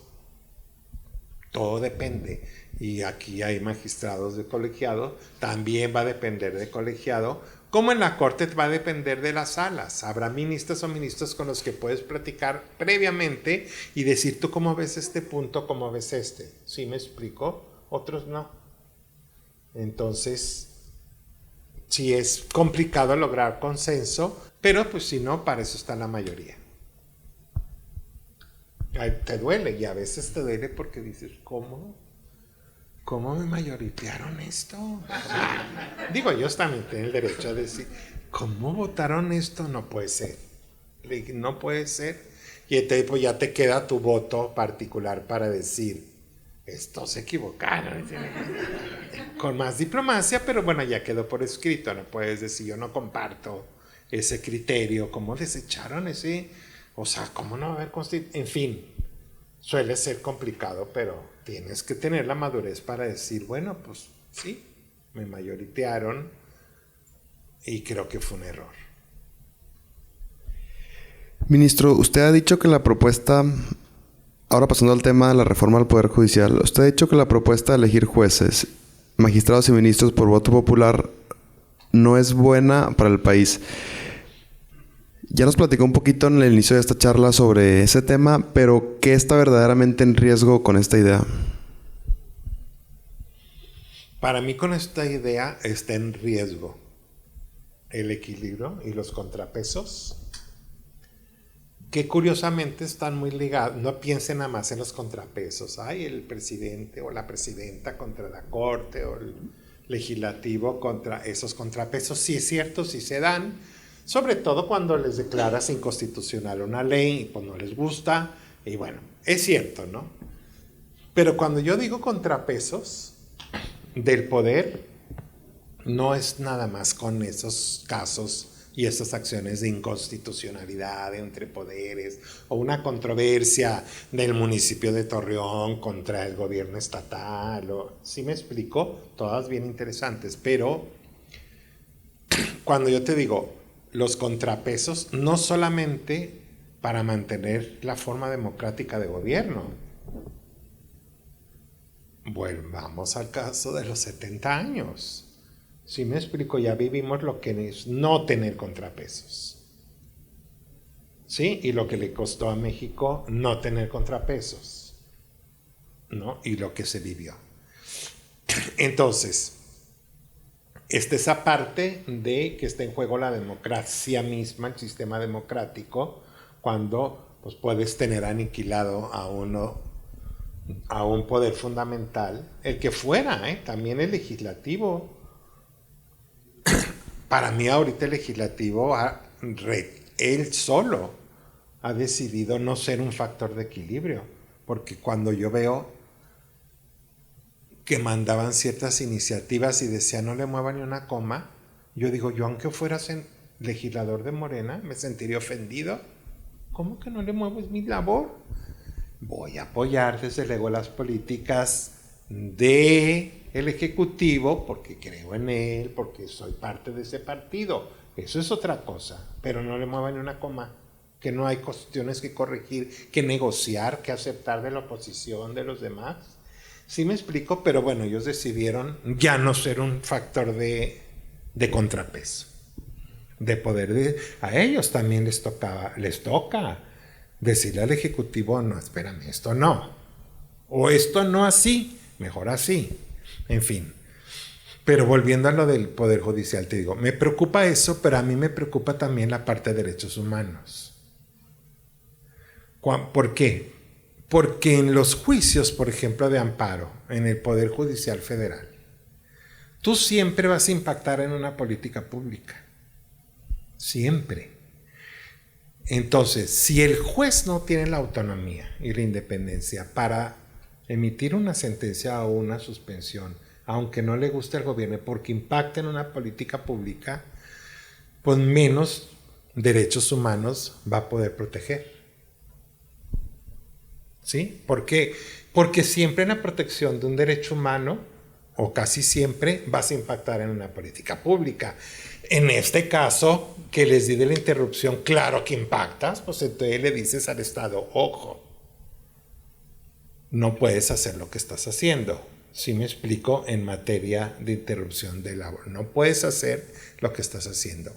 todo depende. Y aquí hay magistrados de colegiado, también va a depender de colegiado, como en la corte va a depender de las salas. Habrá ministras o ministros con los que puedes platicar previamente y decir tú cómo ves este punto, cómo ves este. ¿Sí me explico? Otros no. Entonces, sí es complicado lograr consenso, pero pues si no, para eso está la mayoría. Ay, te duele, y a veces te duele porque dices, ¿cómo me mayoritearon esto? Digo, ellos también tienen el derecho a decir, ¿cómo votaron esto? No puede ser. No puede ser. Y entonces pues, ya te queda tu voto particular para decir, estos se equivocaron. Con más diplomacia, pero bueno, ya quedó por escrito. No puedes decir, yo no comparto ese criterio. ¿Cómo desecharon ese? O sea, ¿cómo no va a haber constitución? En fin, suele ser complicado, pero tienes que tener la madurez para decir, bueno, pues sí, me mayoritearon y creo que fue un error. Ministro, usted ha dicho que la propuesta, ahora pasando al tema de la reforma al Poder Judicial, usted ha dicho que la propuesta de elegir jueces, magistrados y ministros por voto popular no es buena para el país. Ya nos platicó un poquito en el inicio de esta charla sobre ese tema, pero ¿qué está verdaderamente en riesgo con esta idea? Para mí con esta idea está en riesgo el equilibrio y los contrapesos, que curiosamente están muy ligados. No piensen nada más en los contrapesos. Ay, el presidente o la presidenta contra la corte o el legislativo contra esos contrapesos. Sí es cierto, sí se dan. Sobre todo cuando les declaras inconstitucional una ley y pues no les gusta, y bueno, es cierto, ¿no? Pero cuando yo digo contrapesos del poder, no es nada más con esos casos y esas acciones de inconstitucionalidad entre poderes, o una controversia del municipio de Torreón contra el gobierno estatal, ¿sí me explico? Todas bien interesantes, pero cuando yo te digo los contrapesos, no solamente para mantener la forma democrática de gobierno. Bueno, vamos al caso de los 70 años. Si me explico, ya vivimos lo que es no tener contrapesos. ¿Sí? Y lo que le costó a México no tener contrapesos, ¿no? Y lo que se vivió. Entonces, esa parte de que está en juego la democracia misma, el sistema democrático, cuando pues, puedes tener aniquilado a un poder fundamental, el que fuera, también el legislativo. Para mí ahorita el legislativo, él solo ha decidido no ser un factor de equilibrio, porque cuando yo veo que mandaban ciertas iniciativas y decían no le muevan ni una coma, yo digo, yo aunque fueras legislador de Morena, me sentiría ofendido. ¿Cómo que no le muevo? Es mi labor. Voy a apoyar desde luego las políticas del Ejecutivo porque creo en él, porque soy parte de ese partido. Eso es otra cosa, pero no le muevan ni una coma, que no hay cuestiones que corregir, que negociar, que aceptar de la oposición, de los demás. Sí me explico, pero bueno, ellos decidieron ya no ser un factor de contrapeso, de poder. A ellos también les toca decirle al Ejecutivo, no, espérame, esto no, o esto no así, mejor así, en fin. Pero volviendo a lo del Poder Judicial, te digo, me preocupa eso, pero a mí me preocupa también la parte de derechos humanos. ¿Por qué? Porque en los juicios, por ejemplo, de amparo, en el Poder Judicial Federal, tú siempre vas a impactar en una política pública. Siempre. Entonces, si el juez no tiene la autonomía y la independencia para emitir una sentencia o una suspensión, aunque no le guste al gobierno, porque impacta en una política pública, pues menos derechos humanos va a poder proteger. ¿Sí? ¿Por qué? Porque siempre en la protección de un derecho humano o casi siempre vas a impactar en una política pública. En este caso, que les di de la interrupción, claro que impactas, pues entonces le dices al Estado, ojo, no puedes hacer lo que estás haciendo. ¿Sí me explico? En materia de interrupción de labor. No puedes hacer lo que estás haciendo.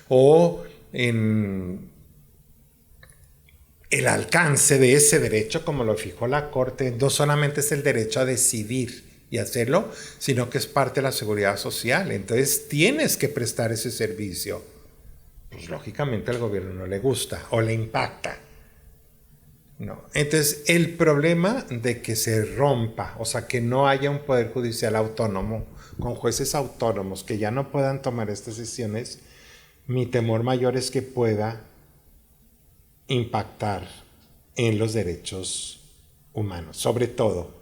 O en el alcance de ese derecho, como lo fijó la Corte, no solamente es el derecho a decidir y hacerlo, sino que es parte de la seguridad social. Entonces tienes que prestar ese servicio. Pues lógicamente al gobierno no le gusta o le impacta. No. Entonces, el problema de que se rompa, o sea, que no haya un poder judicial autónomo, con jueces autónomos que ya no puedan tomar estas decisiones, mi temor mayor es que pueda impactar en los derechos humanos. Sobre todo,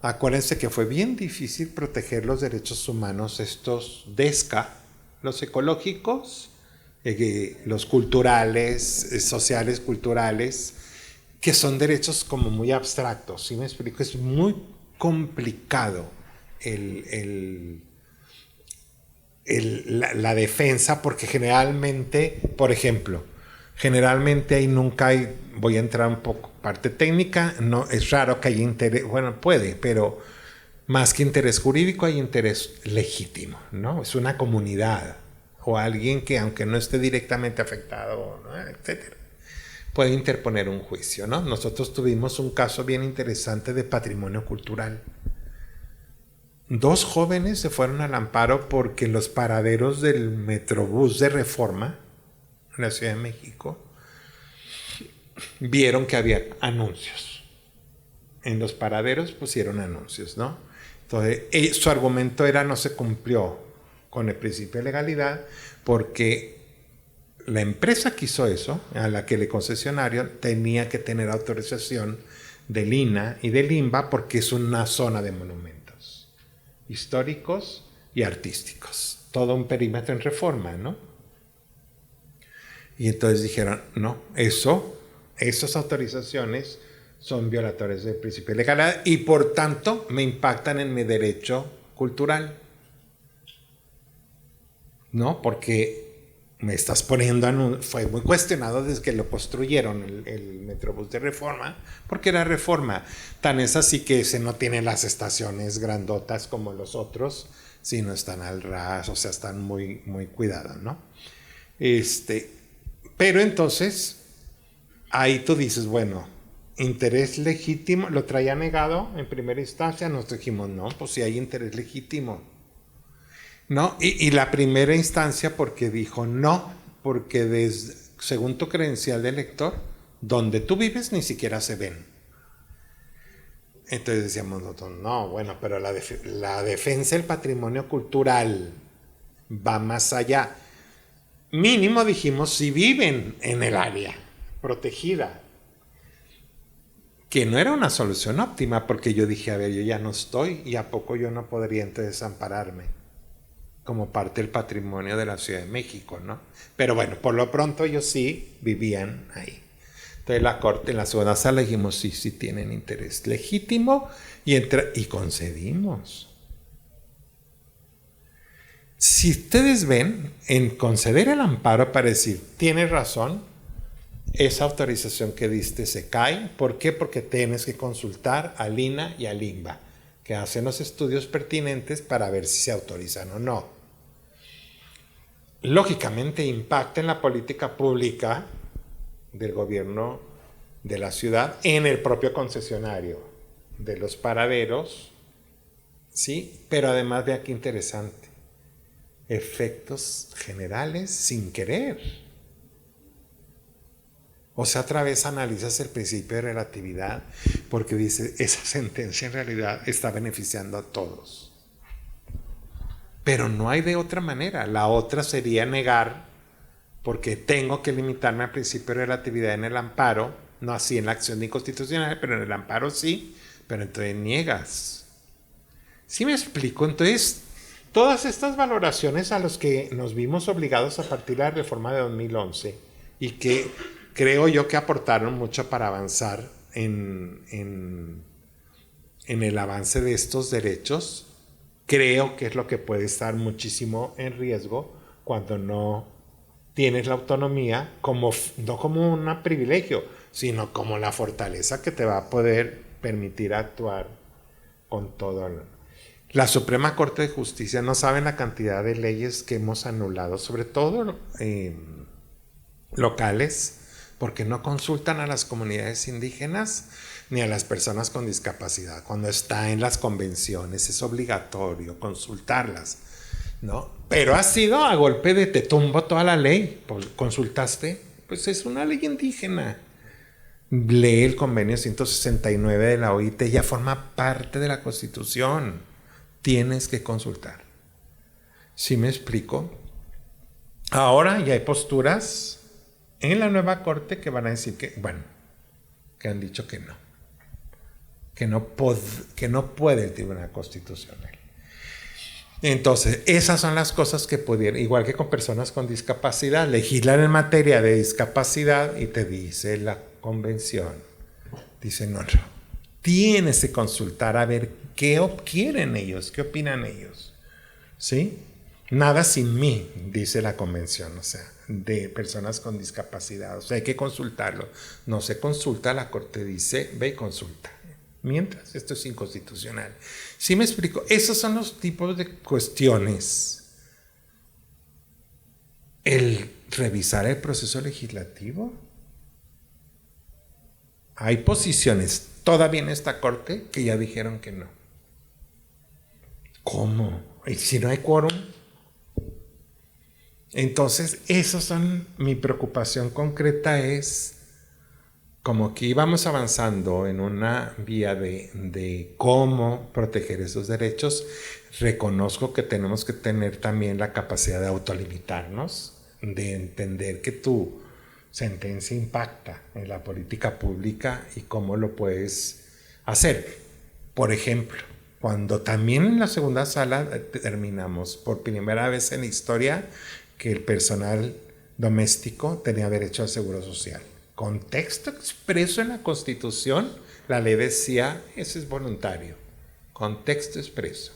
acuérdense que fue bien difícil proteger los derechos humanos, estos DESCA, los ecológicos, los culturales, sociales, culturales, que son derechos como muy abstractos. ¿Sí me explico? Es muy complicado la defensa, porque generalmente, por ejemplo, generalmente ahí nunca hay, voy a entrar un poco parte técnica, no, es raro que haya interés, bueno, puede, pero más que interés jurídico hay interés legítimo, ¿no? Es una comunidad o alguien que aunque no esté directamente afectado, ¿no? Etcétera, puede interponer un juicio, ¿no? Nosotros tuvimos un caso bien interesante de patrimonio cultural. 2 jóvenes se fueron al amparo porque los paraderos del Metrobús de Reforma en la Ciudad de México vieron que había anuncios. En los paraderos pusieron anuncios, ¿no? Entonces, su argumento era no se cumplió con el principio de legalidad porque la empresa que hizo eso, a la que el concesionario tenía que tener autorización del INAH y del INBA porque es una zona de monumentos históricos y artísticos. Todo un perímetro en Reforma, ¿no? Y entonces dijeron, no, esas autorizaciones son violatorias del principio de legalidad y por tanto me impactan en mi derecho cultural. ¿No? Porque me estás poniendo, fue muy cuestionado desde que lo construyeron el Metrobús de Reforma, porque era Reforma. Tan es así que ese no tiene las estaciones grandotas como los otros, sino están al ras, o sea, están muy, muy cuidados, ¿no? Pero entonces, ahí tú dices, bueno, interés legítimo, lo traía negado en primera instancia, nos dijimos, no, pues si hay interés legítimo. ¿No? Y la primera instancia porque dijo no, porque según tu credencial de elector, donde tú vives ni siquiera se ven. Entonces decíamos nosotros, no, bueno, pero la defensa del patrimonio cultural va más allá. Mínimo dijimos si viven en el área protegida, que no era una solución óptima, porque yo dije, a ver, yo ya no estoy y a poco yo no podría entonces ampararme como parte del patrimonio de la Ciudad de México, ¿no? Pero bueno, por lo pronto ellos sí vivían ahí. Entonces la Corte en la segunda sala dijimos, sí tienen interés legítimo y concedimos. Si ustedes ven, en conceder el amparo para decir, tienes razón, esa autorización que diste se cae. ¿Por qué? Porque tienes que consultar al INAH y al INBA, que hacen los estudios pertinentes para ver si se autorizan o no. Lógicamente impacta en la política pública del gobierno de la ciudad, en el propio concesionario de los paraderos, ¿sí? Pero además, vea qué interesante, efectos generales sin querer. O sea, otra vez analizas el principio de relatividad porque dice, esa sentencia en realidad está beneficiando a todos. Pero no hay de otra manera. La otra sería negar, porque tengo que limitarme al principio de relatividad en el amparo, no así en la acción inconstitucional, pero en el amparo sí, pero entonces niegas. ¿Sí me explico? Entonces, todas estas valoraciones a las que nos vimos obligados a partir de la reforma de 2011 y que creo yo que aportaron mucho para avanzar en el avance de estos derechos, creo que es lo que puede estar muchísimo en riesgo cuando no tienes la autonomía, no como un privilegio, sino como la fortaleza que te va a poder permitir actuar con todo. La Suprema Corte de Justicia, no saben la cantidad de leyes que hemos anulado, sobre todo locales, porque no consultan a las comunidades indígenas ni a las personas con discapacidad. Cuando está en las convenciones es obligatorio consultarlas, ¿no? Pero ha sido a golpe de te tumbo toda la ley. ¿Consultaste? Pues es una ley indígena. Lee el convenio 169 de la OIT, ya forma parte de la Constitución. Tienes que consultar. ¿Sí me explico? Ahora ya hay posturas en la nueva corte que van a decir que, bueno, que han dicho que no puede el Tribunal Constitucional. Entonces, esas son las cosas que pudieran, igual que con personas con discapacidad, legislar en materia de discapacidad y te dice la convención, dice no, tienes que consultar a ver qué quieren ellos, qué opinan ellos, ¿sí? Nada sin mí, dice la convención, o sea, de personas con discapacidad, o sea, hay que consultarlo. No se consulta, la corte dice, ve y consulta. Mientras, esto es inconstitucional. ¿Sí me explico? Esos son los tipos de cuestiones. El revisar el proceso legislativo. Hay posiciones todavía en esta corte que ya dijeron que no. ¿Cómo? ¿Y si no hay quórum? Entonces, esas son mi preocupación concreta, es como que íbamos avanzando en una vía de cómo proteger esos derechos. Reconozco que tenemos que tener también la capacidad de autolimitarnos, de entender que tu sentencia impacta en la política pública y cómo lo puedes hacer. Por ejemplo, cuando también en la segunda sala determinamos por primera vez en la historia que el personal doméstico tenía derecho al seguro social. Con texto expreso en la Constitución, la ley decía, eso es voluntario. Con texto expreso.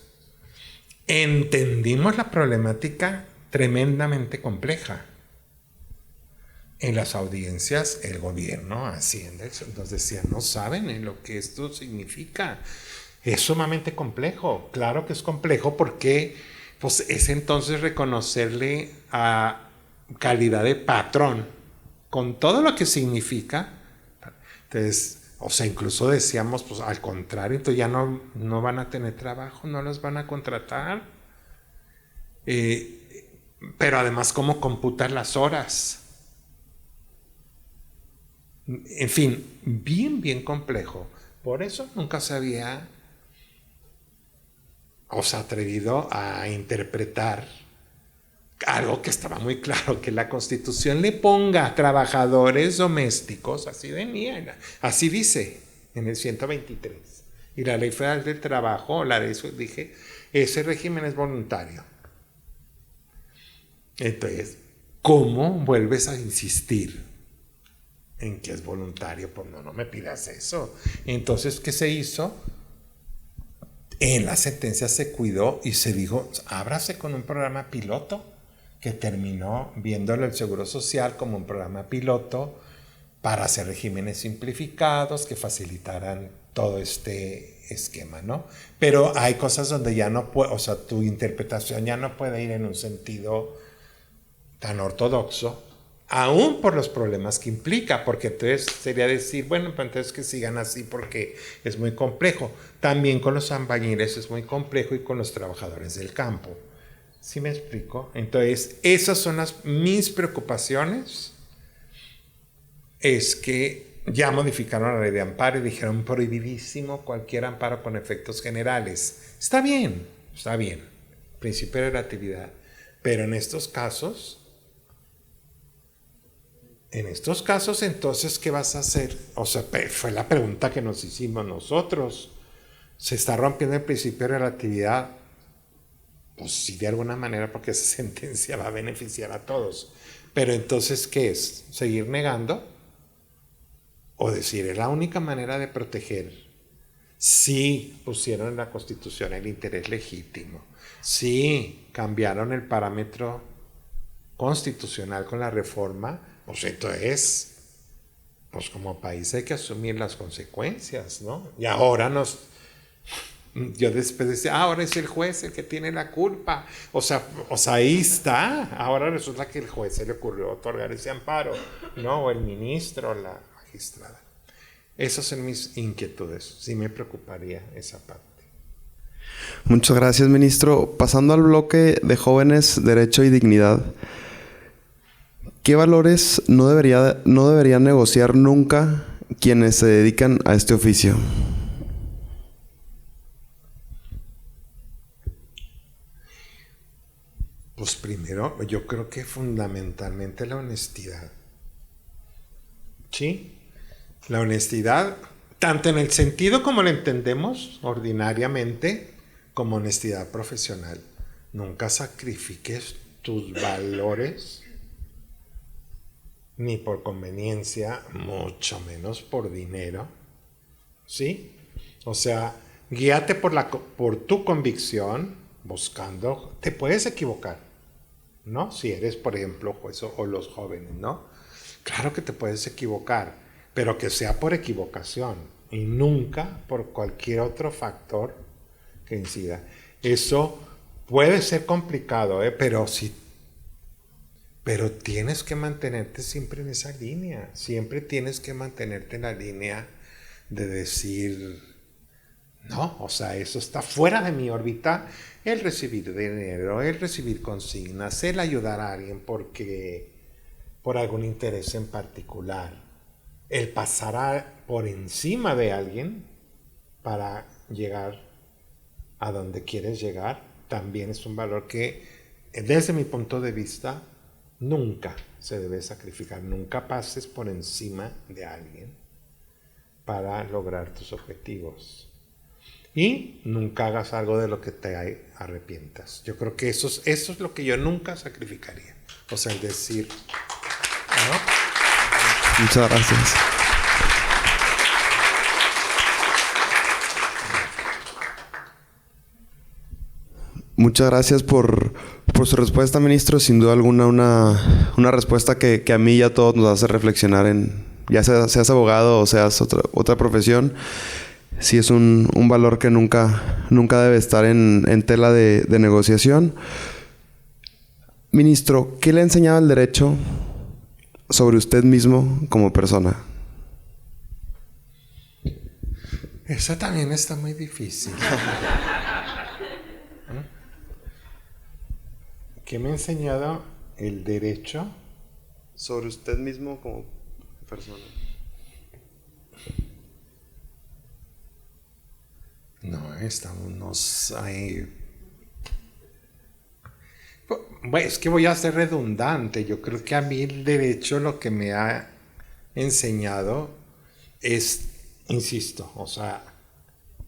Entendimos la problemática tremendamente compleja. En las audiencias, el gobierno, Hacienda, nos decía, no saben lo que esto significa. Es sumamente complejo. Claro que es complejo porque pues, es entonces reconocerle a calidad de patrón, con todo lo que significa. Entonces, o sea, incluso decíamos, pues al contrario, entonces ya no van a tener trabajo, no los van a contratar. Pero además, ¿cómo computar las horas? En fin, bien complejo. Por eso nunca se había atrevido a interpretar algo que estaba muy claro, que la Constitución le ponga trabajadores domésticos, así venía, así dice en el 123. Y la Ley Federal del Trabajo, la de eso dije, ese régimen es voluntario. Entonces, ¿cómo vuelves a insistir en que es voluntario? Pues no me pidas eso. Entonces, ¿qué se hizo? En la sentencia se cuidó y se dijo, ábrase con un programa piloto, que terminó viéndolo el Seguro Social como un programa piloto para hacer regímenes simplificados que facilitaran todo este esquema, ¿no? Pero hay cosas donde ya no puede, o sea, tu interpretación ya no puede ir en un sentido tan ortodoxo, aún por los problemas que implica, porque entonces sería decir, bueno, pues entonces que sigan así porque es muy complejo. También con los albañiles es muy complejo y con los trabajadores del campo. ¿Sí me explico? Entonces, esas son mis preocupaciones. Es que ya modificaron la ley de amparo y dijeron prohibidísimo cualquier amparo con efectos generales. Está bien, principio de relatividad. Pero en estos casos, entonces, ¿qué vas a hacer? O sea, fue la pregunta que nos hicimos nosotros. ¿Se está rompiendo el principio de relatividad? Pues sí, de alguna manera, porque esa sentencia va a beneficiar a todos. Pero entonces, ¿qué es? ¿Seguir negando? O decir, es la única manera de proteger Sí pusieron en la Constitución el interés legítimo. Sí cambiaron el parámetro constitucional con la reforma. Pues entonces, pues como país hay que asumir las consecuencias, ¿no? Y ahora yo después decía, ahora es el juez el que tiene la culpa. O sea, ahí está. Ahora resulta que el juez se le ocurrió otorgar ese amparo, ¿no? O el ministro, o la magistrada. Esas son mis inquietudes. Sí me preocuparía esa parte. Muchas gracias, ministro. Pasando al bloque de jóvenes, derecho y dignidad, ¿qué valores no deberían negociar nunca quienes se dedican a este oficio? Pues primero, yo creo que fundamentalmente la honestidad. ¿Sí? La honestidad, tanto en el sentido como la entendemos ordinariamente, como honestidad profesional. Nunca sacrifiques tus valores, ni por conveniencia, mucho menos por dinero. ¿Sí? O sea, guíate por tu convicción, buscando, te puedes equivocar, ¿no? Si eres, por ejemplo, juez o los jóvenes, ¿no? Claro que te puedes equivocar, pero que sea por equivocación y nunca por cualquier otro factor que incida. Eso puede ser complicado, pero tienes que mantenerte siempre en esa línea. Siempre tienes que mantenerte en la línea de decir, no, o sea, eso está fuera de mi órbita. El recibir dinero, el recibir consignas, el ayudar a alguien por algún interés en particular, el pasar por encima de alguien para llegar a donde quieres llegar, también es un valor que, desde mi punto de vista, nunca se debe sacrificar. Nunca pases por encima de alguien para lograr tus objetivos. Y nunca hagas algo de lo que te arrepientas. Yo creo que eso es lo que yo nunca sacrificaría. O sea, el decir, ¿no? Muchas gracias. Muchas gracias por su respuesta, ministro. Sin duda alguna, una respuesta que a mí y a todos nos hace reflexionar ya seas abogado o seas otra profesión. Sí es un valor que nunca debe estar en tela de negociación. Ministro, ¿qué le ha enseñado el derecho sobre usted mismo como persona? Esa también está muy difícil. ¿Qué me ha enseñado el derecho? Sobre usted mismo como persona. No, estamos ahí. Bueno, es que voy a ser redundante. Yo creo que a mí el derecho lo que me ha enseñado es, insisto, o sea,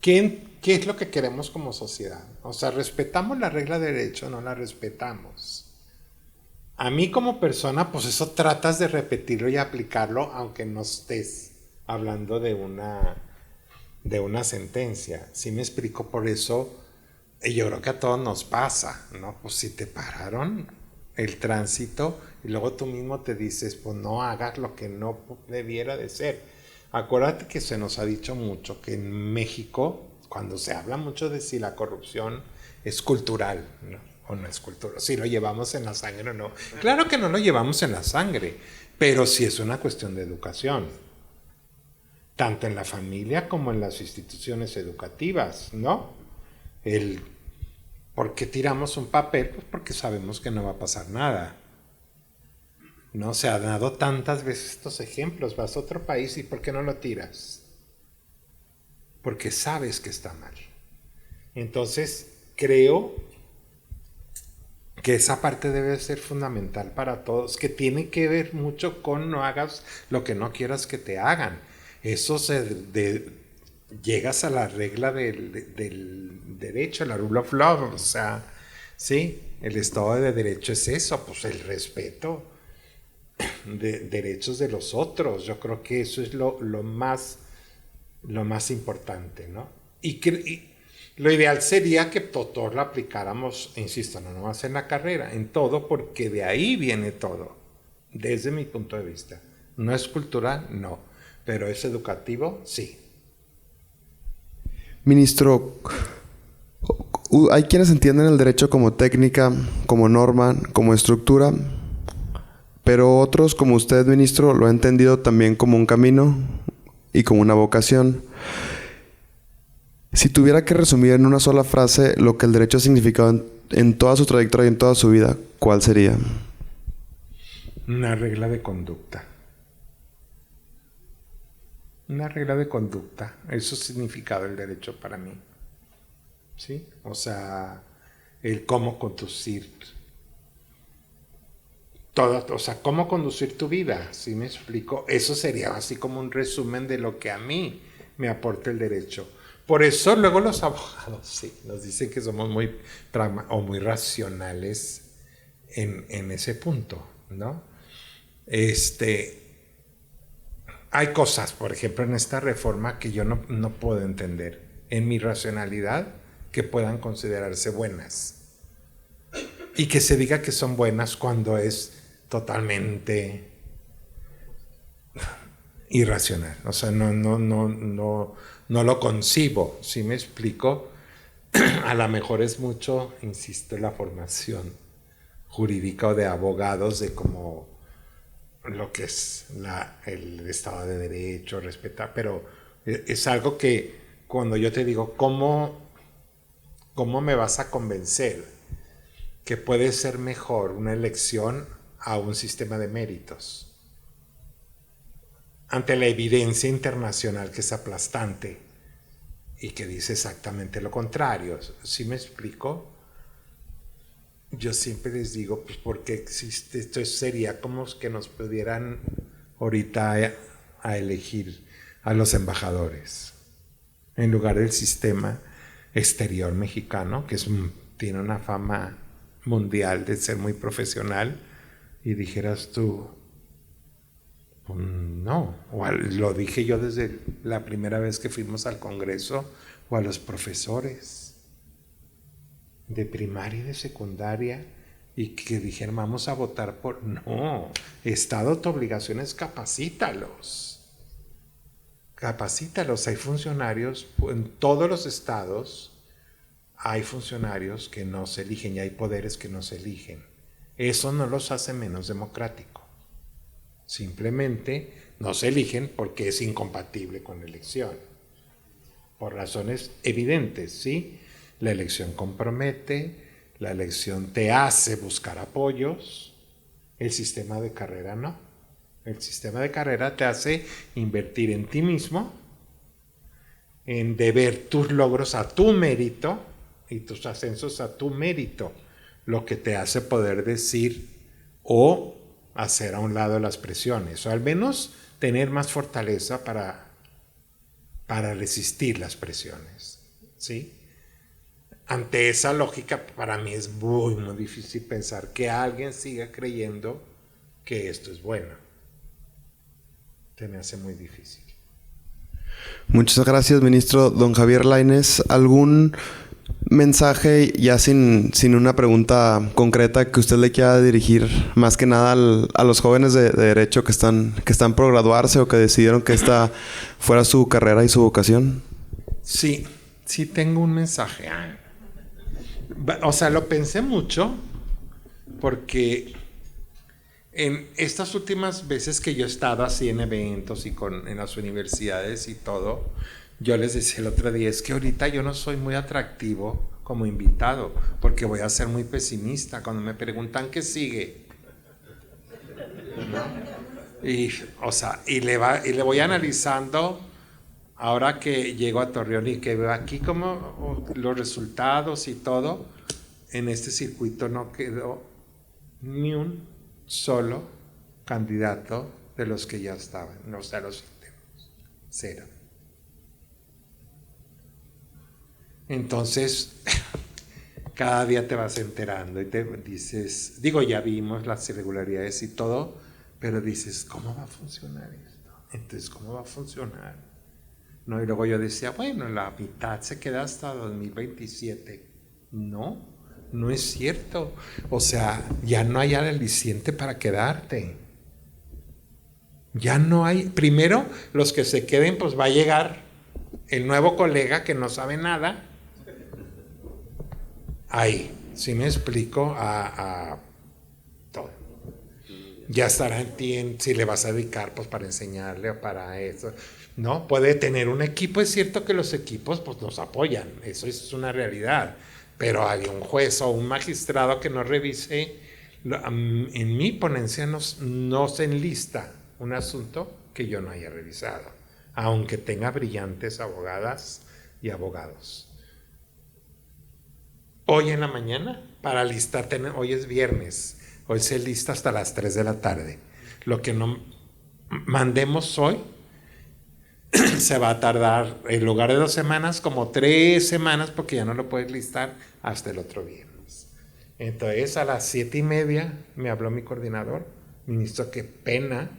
¿qué es lo que queremos como sociedad? O sea, ¿respetamos la regla de derecho o no la respetamos? A mí como persona, pues eso tratas de repetirlo y aplicarlo, aunque no estés hablando de una sentencia. ¿Sí me explico? Por eso yo creo que a todos nos pasa, ¿no? Pues si te pararon el tránsito y luego tú mismo te dices, pues no hagas lo que no debiera de ser. Acuérdate que se nos ha dicho mucho que en México, cuando se habla mucho de si la corrupción es cultural, ¿no? O no es cultural, si lo llevamos en la sangre o no. Claro que no lo llevamos en la sangre, pero sí es una cuestión de educación, tanto en la familia como en las instituciones educativas, ¿no? ¿Por qué tiramos un papel? Pues porque sabemos que no va a pasar nada. No se han dado tantas veces estos ejemplos. Vas a otro país y ¿por qué no lo tiras? Porque sabes que está mal. Entonces, creo que esa parte debe ser fundamental para todos, que tiene que ver mucho con no hagas lo que no quieras que te hagan. Eso llegas a la regla del derecho, la rule of law, o sea, sí, el Estado de Derecho es eso, pues el respeto de derechos de los otros. Yo creo que eso es lo más importante, ¿no? Y lo ideal sería que todos lo aplicáramos, insisto, no nomás en la carrera, en todo, porque de ahí viene todo, desde mi punto de vista. ¿No es cultural? No. ¿Pero es educativo? Sí. Ministro, hay quienes entienden el derecho como técnica, como norma, como estructura, pero otros, como usted, ministro, lo ha entendido también como un camino y como una vocación. Si tuviera que resumir en una sola frase lo que el derecho ha significado en toda su trayectoria y en toda su vida, ¿cuál sería? Una regla de conducta. Una regla de conducta. Eso ha significado el derecho para mí. ¿Sí? O sea, el cómo conducir todo, o sea, cómo conducir tu vida, ¿sí me explico? Eso sería así como un resumen de lo que a mí me aporta el derecho. Por eso luego los abogados sí, nos dicen que somos muy muy racionales en ese punto, ¿no? Hay cosas, por ejemplo, en esta reforma que yo no puedo entender en mi racionalidad que puedan considerarse buenas y que se diga que son buenas cuando es totalmente irracional. O sea, no lo concibo, ¿sí me explico? A lo mejor es mucho, insisto, la formación jurídica o de abogados de cómo lo que es el Estado de Derecho, respetar, pero es algo que cuando yo te digo, ¿cómo me vas a convencer que puede ser mejor una elección a un sistema de méritos? Ante la evidencia internacional que es aplastante y que dice exactamente lo contrario. ¿Sí me explico? Yo siempre les digo, pues porque existe, esto sería como que nos pudieran ahorita a elegir a los embajadores en lugar del sistema exterior mexicano, que tiene una fama mundial de ser muy profesional, y dijeras tú, no, lo dije yo desde la primera vez que fuimos al Congreso, o a los profesores de primaria y de secundaria, y que dijeron vamos a votar por... No, Estado, tu obligación es capacítalos. Hay funcionarios, en todos los estados hay funcionarios que no se eligen y hay poderes que no se eligen. Eso no los hace menos democráticos. Simplemente no se eligen porque es incompatible con la elección. Por razones evidentes, ¿sí? La elección compromete, la elección te hace buscar apoyos, el sistema de carrera no. El sistema de carrera te hace invertir en ti mismo, en deber tus logros a tu mérito y tus ascensos a tu mérito, lo que te hace poder decir o hacer a un lado las presiones, o al menos tener más fortaleza para resistir las presiones, ¿sí? Ante esa lógica, para mí es muy, muy difícil pensar que alguien siga creyendo que esto es bueno. Se me hace muy difícil. Muchas gracias, ministro. Don Javier Lainez, ¿algún mensaje, ya sin una pregunta concreta, que usted le quiera dirigir más que nada a los jóvenes de Derecho que están por graduarse o que decidieron que esta fuera su carrera y su vocación? Sí tengo un mensaje. O sea, lo pensé mucho porque en estas últimas veces que yo he estado así en eventos y en las universidades y todo, yo les decía el otro día, es que ahorita yo no soy muy atractivo como invitado, porque voy a ser muy pesimista cuando me preguntan qué sigue, ¿no? Y le voy analizando ahora que llego a Torreón y que veo aquí como los resultados y todo. En este circuito no quedó ni un solo candidato de los que ya estaban, o sea, los internos, cero. Entonces, cada día te vas enterando y te dices, ya vimos las irregularidades y todo, pero dices, ¿cómo va a funcionar esto? Entonces, ¿cómo va a funcionar? ¿no? Y luego yo decía, bueno, la mitad se queda hasta 2027. No, no es cierto. O sea, ya no hay aliciente para quedarte. Ya no hay. Primero, los que se queden, pues va a llegar el nuevo colega que no sabe nada. Ahí, si me explico, a todo. Ya estará en ti si le vas a dedicar pues para enseñarle o para eso. No, puede tener un equipo. Es cierto que los equipos pues nos apoyan, eso es una realidad. Pero hay un juez o un magistrado que no revise. En mi ponencia no se enlista un asunto que yo no haya revisado, aunque tenga brillantes abogadas y abogados. Hoy en la mañana, para listar, hoy es viernes, hoy se lista hasta las 3 de la tarde. Lo que no mandemos hoy se va a tardar, en lugar de 2 semanas, como 3 semanas, porque ya no lo puedes listar hasta el otro viernes. Entonces a las 7:30 me habló mi coordinador, ministro, qué pena,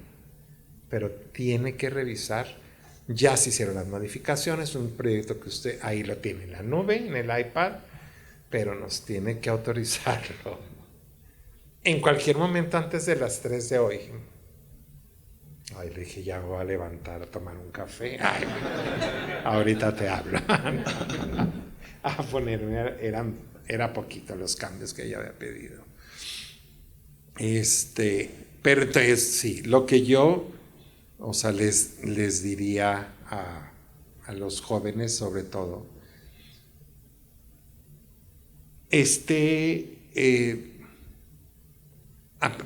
pero tiene que revisar. Ya se hicieron las modificaciones, un proyecto que usted ahí lo tiene en la nube, en el iPad, pero nos tiene que autorizarlo en cualquier momento antes de las 3 de hoy. Ay, le dije, ya voy a levantar a tomar un café. Ay, ahorita te hablo. A ponerme, era poquito los cambios que ella había pedido. Pero entonces sí, lo que yo, o sea, les diría a los jóvenes sobre todo,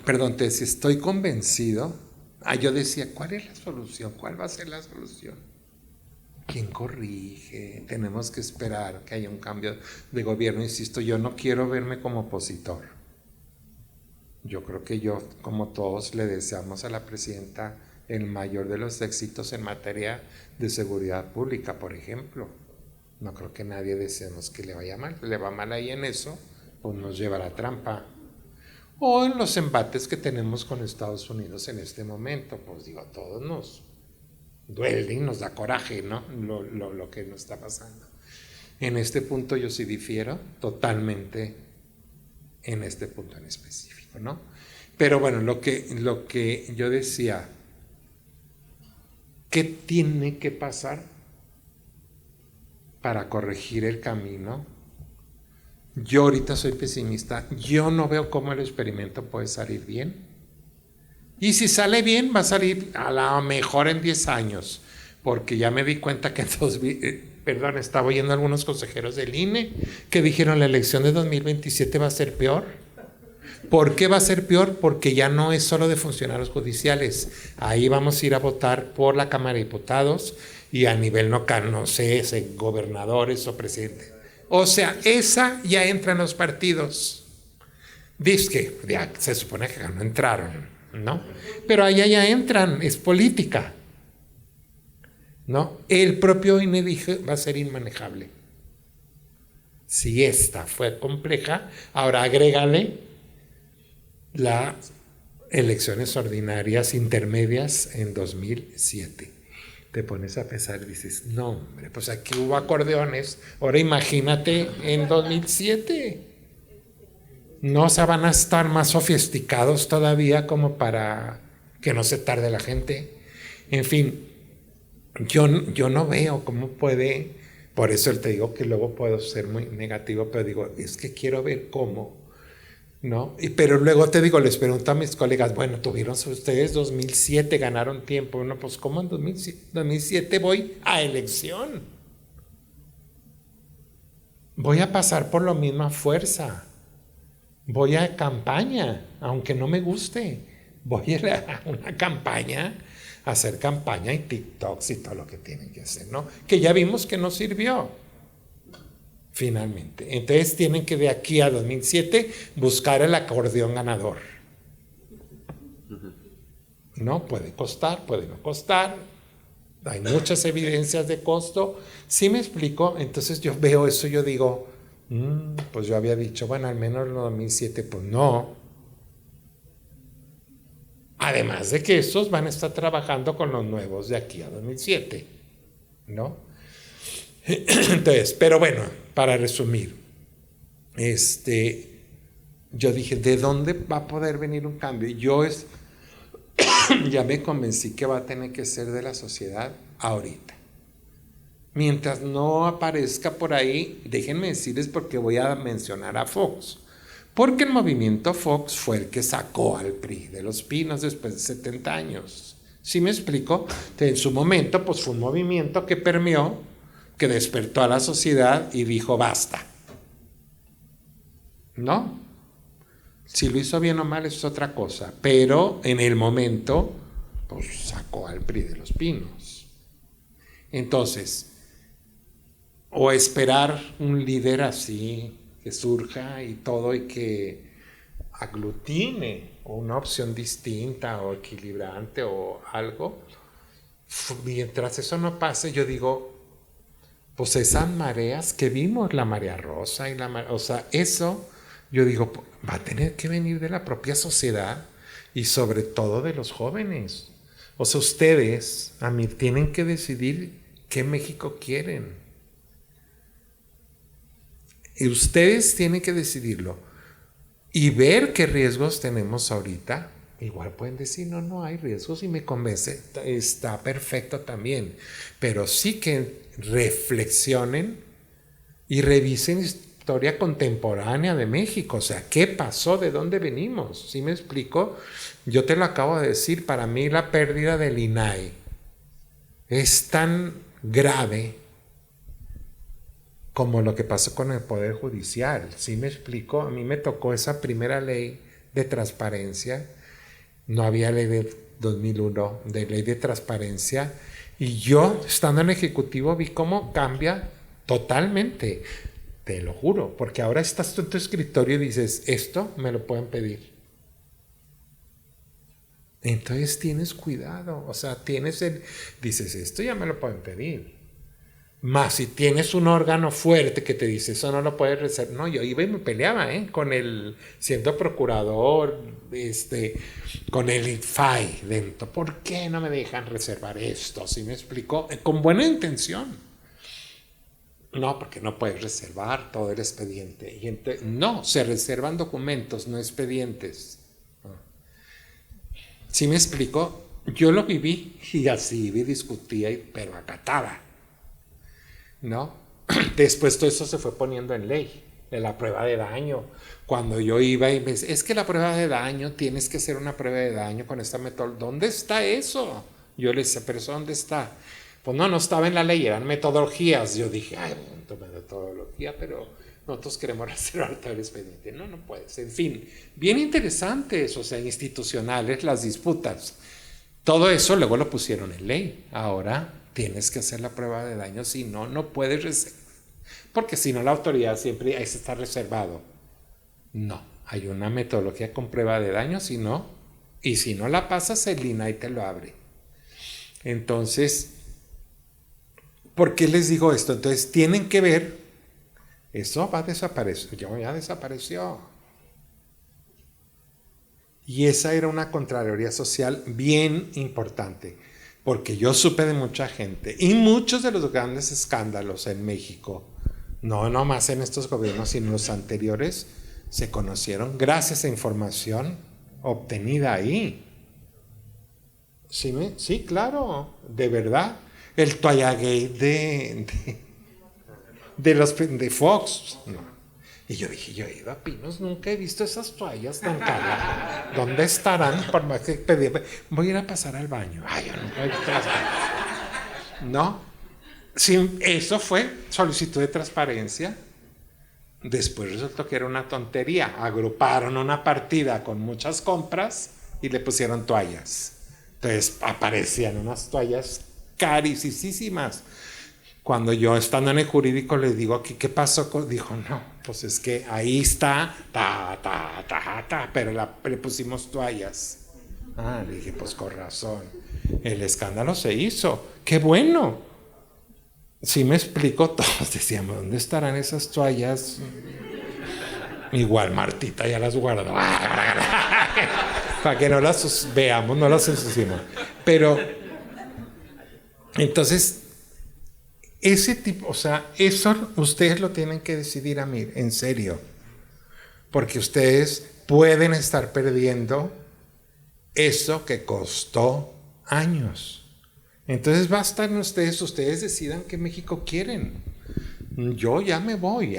perdón, te decía, estoy convencido. Yo decía, ¿cuál es la solución? ¿Cuál va a ser la solución? ¿Quién corrige? Tenemos que esperar que haya un cambio de gobierno. Insisto, yo no quiero verme como opositor. Yo creo que yo, como todos, le deseamos a la presidenta el mayor de los éxitos en materia de seguridad pública, por ejemplo. No creo que nadie deseemos que le vaya mal. Le va mal ahí en eso, pues nos lleva a la trampa. O en los embates que tenemos con Estados Unidos en este momento, pues digo, a todos nos duele y nos da coraje, ¿no? Lo que nos está pasando. En este punto yo sí difiero totalmente en este punto en específico, ¿no? Pero bueno, lo que yo decía, ¿qué tiene que pasar para corregir el camino? Yo ahorita soy pesimista, yo no veo cómo el experimento puede salir bien. Y si sale bien, va a salir a lo mejor en 10 años, porque ya me di cuenta que estaba oyendo a algunos consejeros del INE que dijeron la elección de 2027 va a ser peor. ¿Por qué va a ser peor? Porque ya no es solo de funcionarios judiciales, ahí vamos a ir a votar por la Cámara de Diputados y a nivel local, no sé, gobernadores o presidentes. O sea, esa ya entra en los partidos. Dice que ya se supone que no entraron, ¿no? Pero allá ya entran, es política, ¿no? El propio INE dijo va a ser inmanejable. Si esta fue compleja, ahora agrégale las elecciones ordinarias intermedias en 2007. Te pones a pensar y dices, no hombre, pues aquí hubo acordeones, ahora imagínate en 2007. No, o sea, van a estar más sofisticados todavía como para que no se tarde la gente. En fin, yo no veo cómo puede, por eso te digo que luego puedo ser muy negativo, pero digo, es que quiero ver cómo, ¿no? Pero luego te digo, les pregunto a mis colegas, bueno, tuvieron ustedes 2007, ganaron tiempo. Bueno, pues ¿cómo en 2007 voy a elección? Voy a pasar por la misma fuerza. Voy a campaña, aunque no me guste. Voy a una campaña, a hacer campaña y TikToks y todo lo que tienen que hacer, ¿no? Que ya vimos que no sirvió. Finalmente. Entonces tienen que de aquí a 2007 buscar el acordeón ganador. No, puede costar, puede no costar. Hay muchas evidencias de costo. ¿Sí me explico? Entonces yo veo eso, yo digo, pues yo había dicho, bueno, al menos en 2007, pues no. Además de que estos van a estar trabajando con los nuevos de aquí a 2007. ¿no? Entonces, pero bueno, para resumir, yo dije, ¿de dónde va a poder venir un cambio? Ya me convencí que va a tener que ser de la sociedad ahorita. Mientras no aparezca por ahí, déjenme decirles porque voy a mencionar a Fox. Porque el movimiento Fox fue el que sacó al PRI de Los Pinos después de 70 años. ¿Sí me explico? En su momento, pues fue un movimiento que permeó, que despertó a la sociedad y dijo basta. ¿No? Si lo hizo bien o mal es otra cosa, pero en el momento, pues sacó al PRI de Los Pinos. Entonces, o esperar un líder así, que surja y todo y que aglutine una opción distinta o equilibrante o algo. Mientras eso no pase, yo digo, pues esas mareas que vimos, la marea rosa y o sea, eso, yo digo, va a tener que venir de la propia sociedad y sobre todo de los jóvenes. O sea, ustedes, a mí, tienen que decidir qué México quieren. Y ustedes tienen que decidirlo y ver qué riesgos tenemos ahorita. Igual pueden decir, no hay riesgos y me convence, está perfecto también. Pero sí que reflexionen y revisen historia contemporánea de México. O sea, ¿qué pasó? ¿De dónde venimos? ¿Sí me explico? Yo te lo acabo de decir, para mí la pérdida del INAI es tan grave como lo que pasó con el Poder Judicial. ¿Sí me explico? A mí me tocó esa primera ley de transparencia. No había ley de 2001 de ley de transparencia. Y yo, estando en Ejecutivo, vi cómo cambia totalmente. Te lo juro. Porque ahora estás tú en tu escritorio y dices, esto me lo pueden pedir. Entonces tienes cuidado. O sea, dices, esto ya me lo pueden pedir. Más si tienes un órgano fuerte que te dice, eso no lo puedes reservar. No, yo iba y me peleaba, con siendo procurador, con el IFAI dentro. ¿Por qué no me dejan reservar esto? ¿Sí me explicó? Con buena intención. No, porque no puedes reservar todo el expediente. No, se reservan documentos, no expedientes. ¿Sí me explicó? Yo lo viví y así discutía, pero acataba. ¿No? Después todo eso se fue poniendo en ley, de la prueba de daño. Cuando yo iba y me decía, es que la prueba de daño, tienes que hacer una prueba de daño con esta metodología. ¿Dónde está eso? Yo le decía, pero ¿eso dónde está? Pues no estaba en la ley, eran metodologías. Yo dije, metodología, pero nosotros queremos reservar todo el expediente. No puedes. En fin, bien interesantes, o sea, institucionales, las disputas. Todo eso luego lo pusieron en ley. Ahora tienes que hacer la prueba de daño, si no puedes reservar. Porque si no, la autoridad siempre está reservado. No, hay una metodología con prueba de daño, y si no la pasas, el INAI te lo abre. Entonces, ¿por qué les digo esto? Entonces, tienen que ver, eso va a desaparecer, ya desapareció. Y esa era una contraloría social bien importante. Porque yo supe de mucha gente y muchos de los grandes escándalos en México, no más en estos gobiernos, sino en los anteriores, se conocieron gracias a información obtenida ahí. Sí, claro, de verdad. El Toallagate de Fox. No. Y yo dije, yo he ido a Pinos, nunca he visto esas toallas tan caras. ¿Dónde estarán? Por más que pedí, voy a ir a pasar al baño. Ay, yo nunca he visto las toallas. No. Sí, eso fue solicitud de transparencia. Después resultó que era una tontería. Agruparon una partida con muchas compras y le pusieron toallas. Entonces aparecían unas toallas carísimas. Cuando yo, estando en el jurídico, le digo aquí, ¿qué pasó? Dijo, no, pues es que ahí está, pero le pusimos toallas. Le dije, pues con razón. El escándalo se hizo. ¡Qué bueno! Sí me explico, todos decíamos, ¿dónde estarán esas toallas? Igual Martita ya las guardó. Para que no las veamos, no las ensuciemos. Pero, entonces, ese tipo, o sea, eso ustedes lo tienen que decidir, Amir, en serio. Porque ustedes pueden estar perdiendo eso que costó años. Entonces bastan ustedes decidan qué México quieren. Yo ya me voy.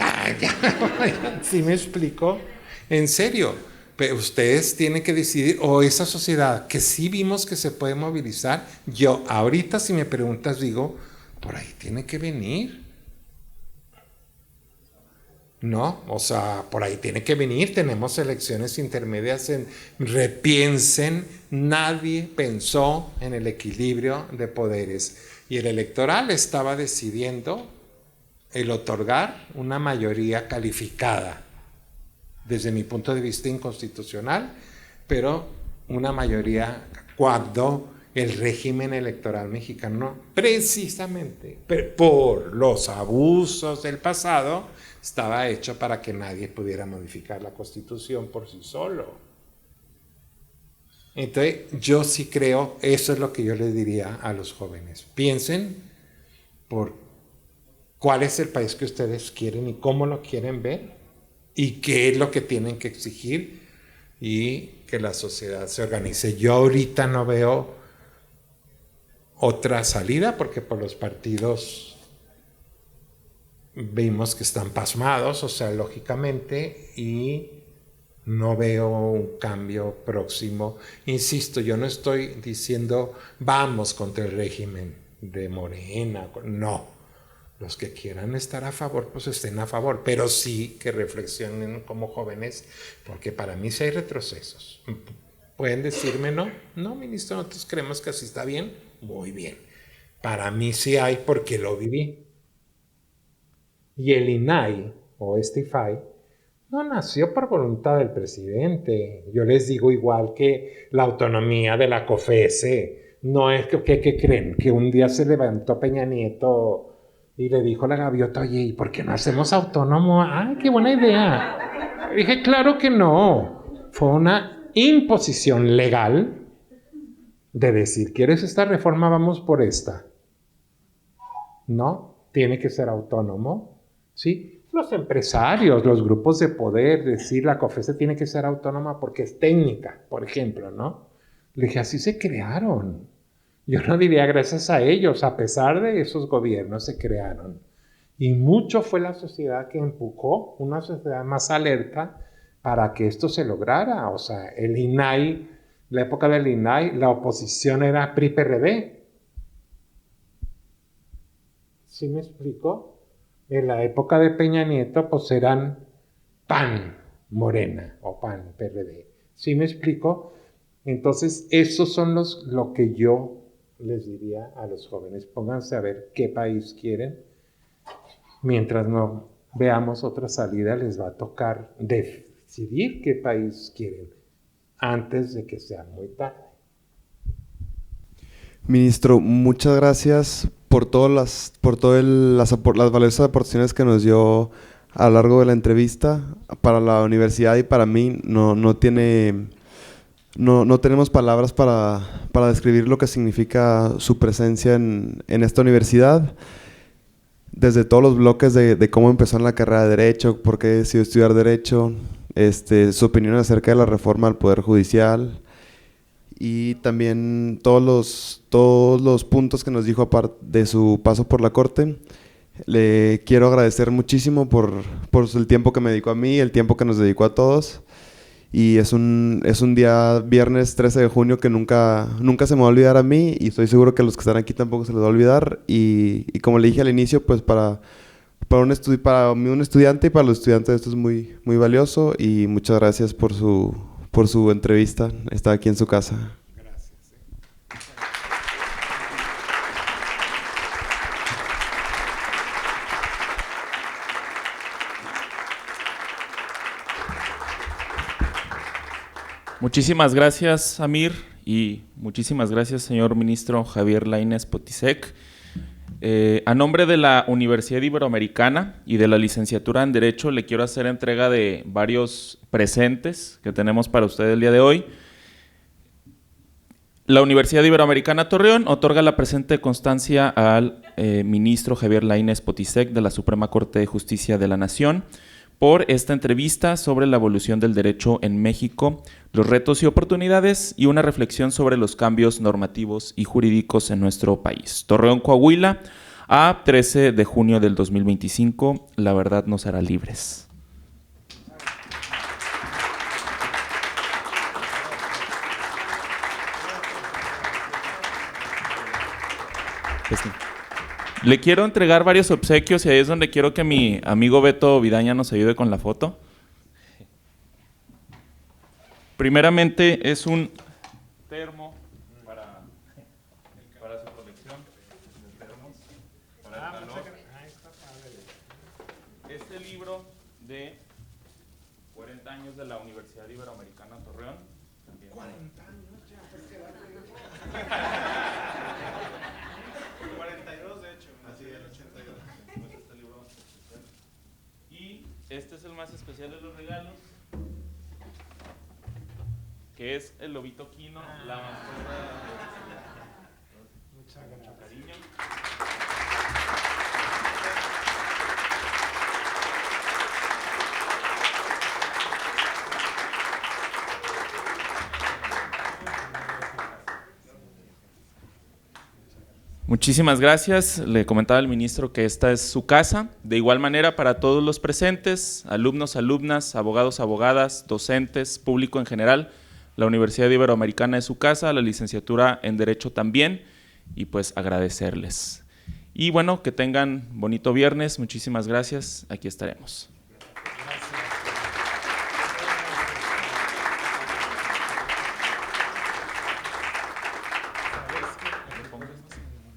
¿Sí me explico? En serio. Pero ustedes tienen que decidir, o esa sociedad que sí vimos que se puede movilizar, yo ahorita si me preguntas digo, por ahí tiene que venir. No, o sea, por ahí tiene que venir, tenemos elecciones intermedias, repiensen, nadie pensó en el equilibrio de poderes y el electoral estaba decidiendo el otorgar una mayoría calificada, desde mi punto de vista inconstitucional, pero una mayoría cuando el régimen electoral mexicano, precisamente por los abusos del pasado, estaba hecho para que nadie pudiera modificar la Constitución por sí solo. Entonces, yo sí creo, eso es lo que yo les diría a los jóvenes. Piensen por cuál es el país que ustedes quieren y cómo lo quieren ver y qué es lo que tienen que exigir y que la sociedad se organice. Yo ahorita no veo otra salida porque por los partidos vimos que están pasmados, o sea, lógicamente, y no veo un cambio próximo. Insisto, yo no estoy diciendo vamos contra el régimen de Morena, no. Los que quieran estar a favor, pues estén a favor, pero sí que reflexionen como jóvenes, porque para mí sí hay retrocesos. ¿Pueden decirme no? No, ministro, nosotros creemos que así está bien. Muy bien. Para mí sí hay porque lo viví. Y el INAI, o IFAI, no nació por voluntad del presidente. Yo les digo igual que la autonomía de la COFESE. No es que creen, que un día se levantó Peña Nieto y le dijo a la gaviota, oye, ¿y por qué no hacemos autónomo? ¡Ah, qué buena idea! Dije, claro que no. Fue una imposición legal de decir, ¿quieres esta reforma? Vamos por esta. No, tiene que ser autónomo. ¿Sí? Los empresarios, los grupos de poder, decir la COFESE tiene que ser autónoma porque es técnica, por ejemplo, ¿no? Le dije, así se crearon. Yo no diría gracias a ellos, a pesar de esos gobiernos se crearon. Y mucho fue la sociedad que empujó, una sociedad más alerta para que esto se lograra. O sea, el INAI, la época del INAI, la oposición era PRI-PRD. ¿Sí me explico? En la época de Peña Nieto, pues eran PAN, Morena, o PAN, PRD. ¿Sí me explico? Entonces, esos son lo que yo les diría a los jóvenes. Pónganse a ver qué país quieren. Mientras no veamos otra salida, les va a tocar decidir qué país quieren antes de que sea muy tarde. Ministro, muchas gracias por las valiosas aportaciones que nos dio a lo largo de la entrevista. Para la universidad y para mí no tenemos palabras para describir lo que significa su presencia en esta universidad. Desde todos los bloques de cómo empezó en la carrera de Derecho, por qué decidió estudiar Derecho, su opinión acerca de la reforma al Poder Judicial, y también todos los puntos que nos dijo aparte de su paso por la Corte. Le quiero agradecer muchísimo por el tiempo que me dedicó a mí, el tiempo que nos dedicó a todos. Y es un día viernes 13 de junio que nunca se me va a olvidar a mí, y estoy seguro que a los que están aquí tampoco se les va a olvidar. Y como le dije al inicio, pues para mí, un estudiante, y para los estudiantes esto es muy, muy valioso, y muchas gracias por su entrevista. Está aquí en su casa. Gracias. Muchísimas gracias, Amir, y muchísimas gracias, señor ministro Javier Lainez Potisek. A nombre de la Universidad Iberoamericana y de la licenciatura en Derecho, le quiero hacer entrega de varios presentes que tenemos para usted el día de hoy. La Universidad Iberoamericana Torreón otorga la presente constancia al ministro Javier Lainez Potisek de la Suprema Corte de Justicia de la Nación por esta entrevista sobre la evolución del derecho en México, los retos y oportunidades y una reflexión sobre los cambios normativos y jurídicos en nuestro país. Torreón, Coahuila, a 13 de junio del 2025, la verdad nos hará libres. Le quiero entregar varios obsequios y ahí es donde quiero que mi amigo Beto Vidaña nos ayude con la foto. Primeramente es un termo para su colección de termos, para el calor. Este libro de 40 años de la Universidad Iberoamericana Torreón. También 40 años ya. 42 de hecho. Así es, 82. Pues este libro más especial. Y este es el más especial de los regalos, que es el lobito Quino, la mascota de la universidad. Mucho cariño. Muchísimas gracias. Le comentaba al ministro que esta es su casa. De igual manera, para todos los presentes, alumnos, alumnas, abogados, abogadas, docentes, público en general, la Universidad Iberoamericana es su casa, la licenciatura en Derecho también, y pues agradecerles. Y bueno, que tengan bonito viernes. Muchísimas gracias. Aquí estaremos.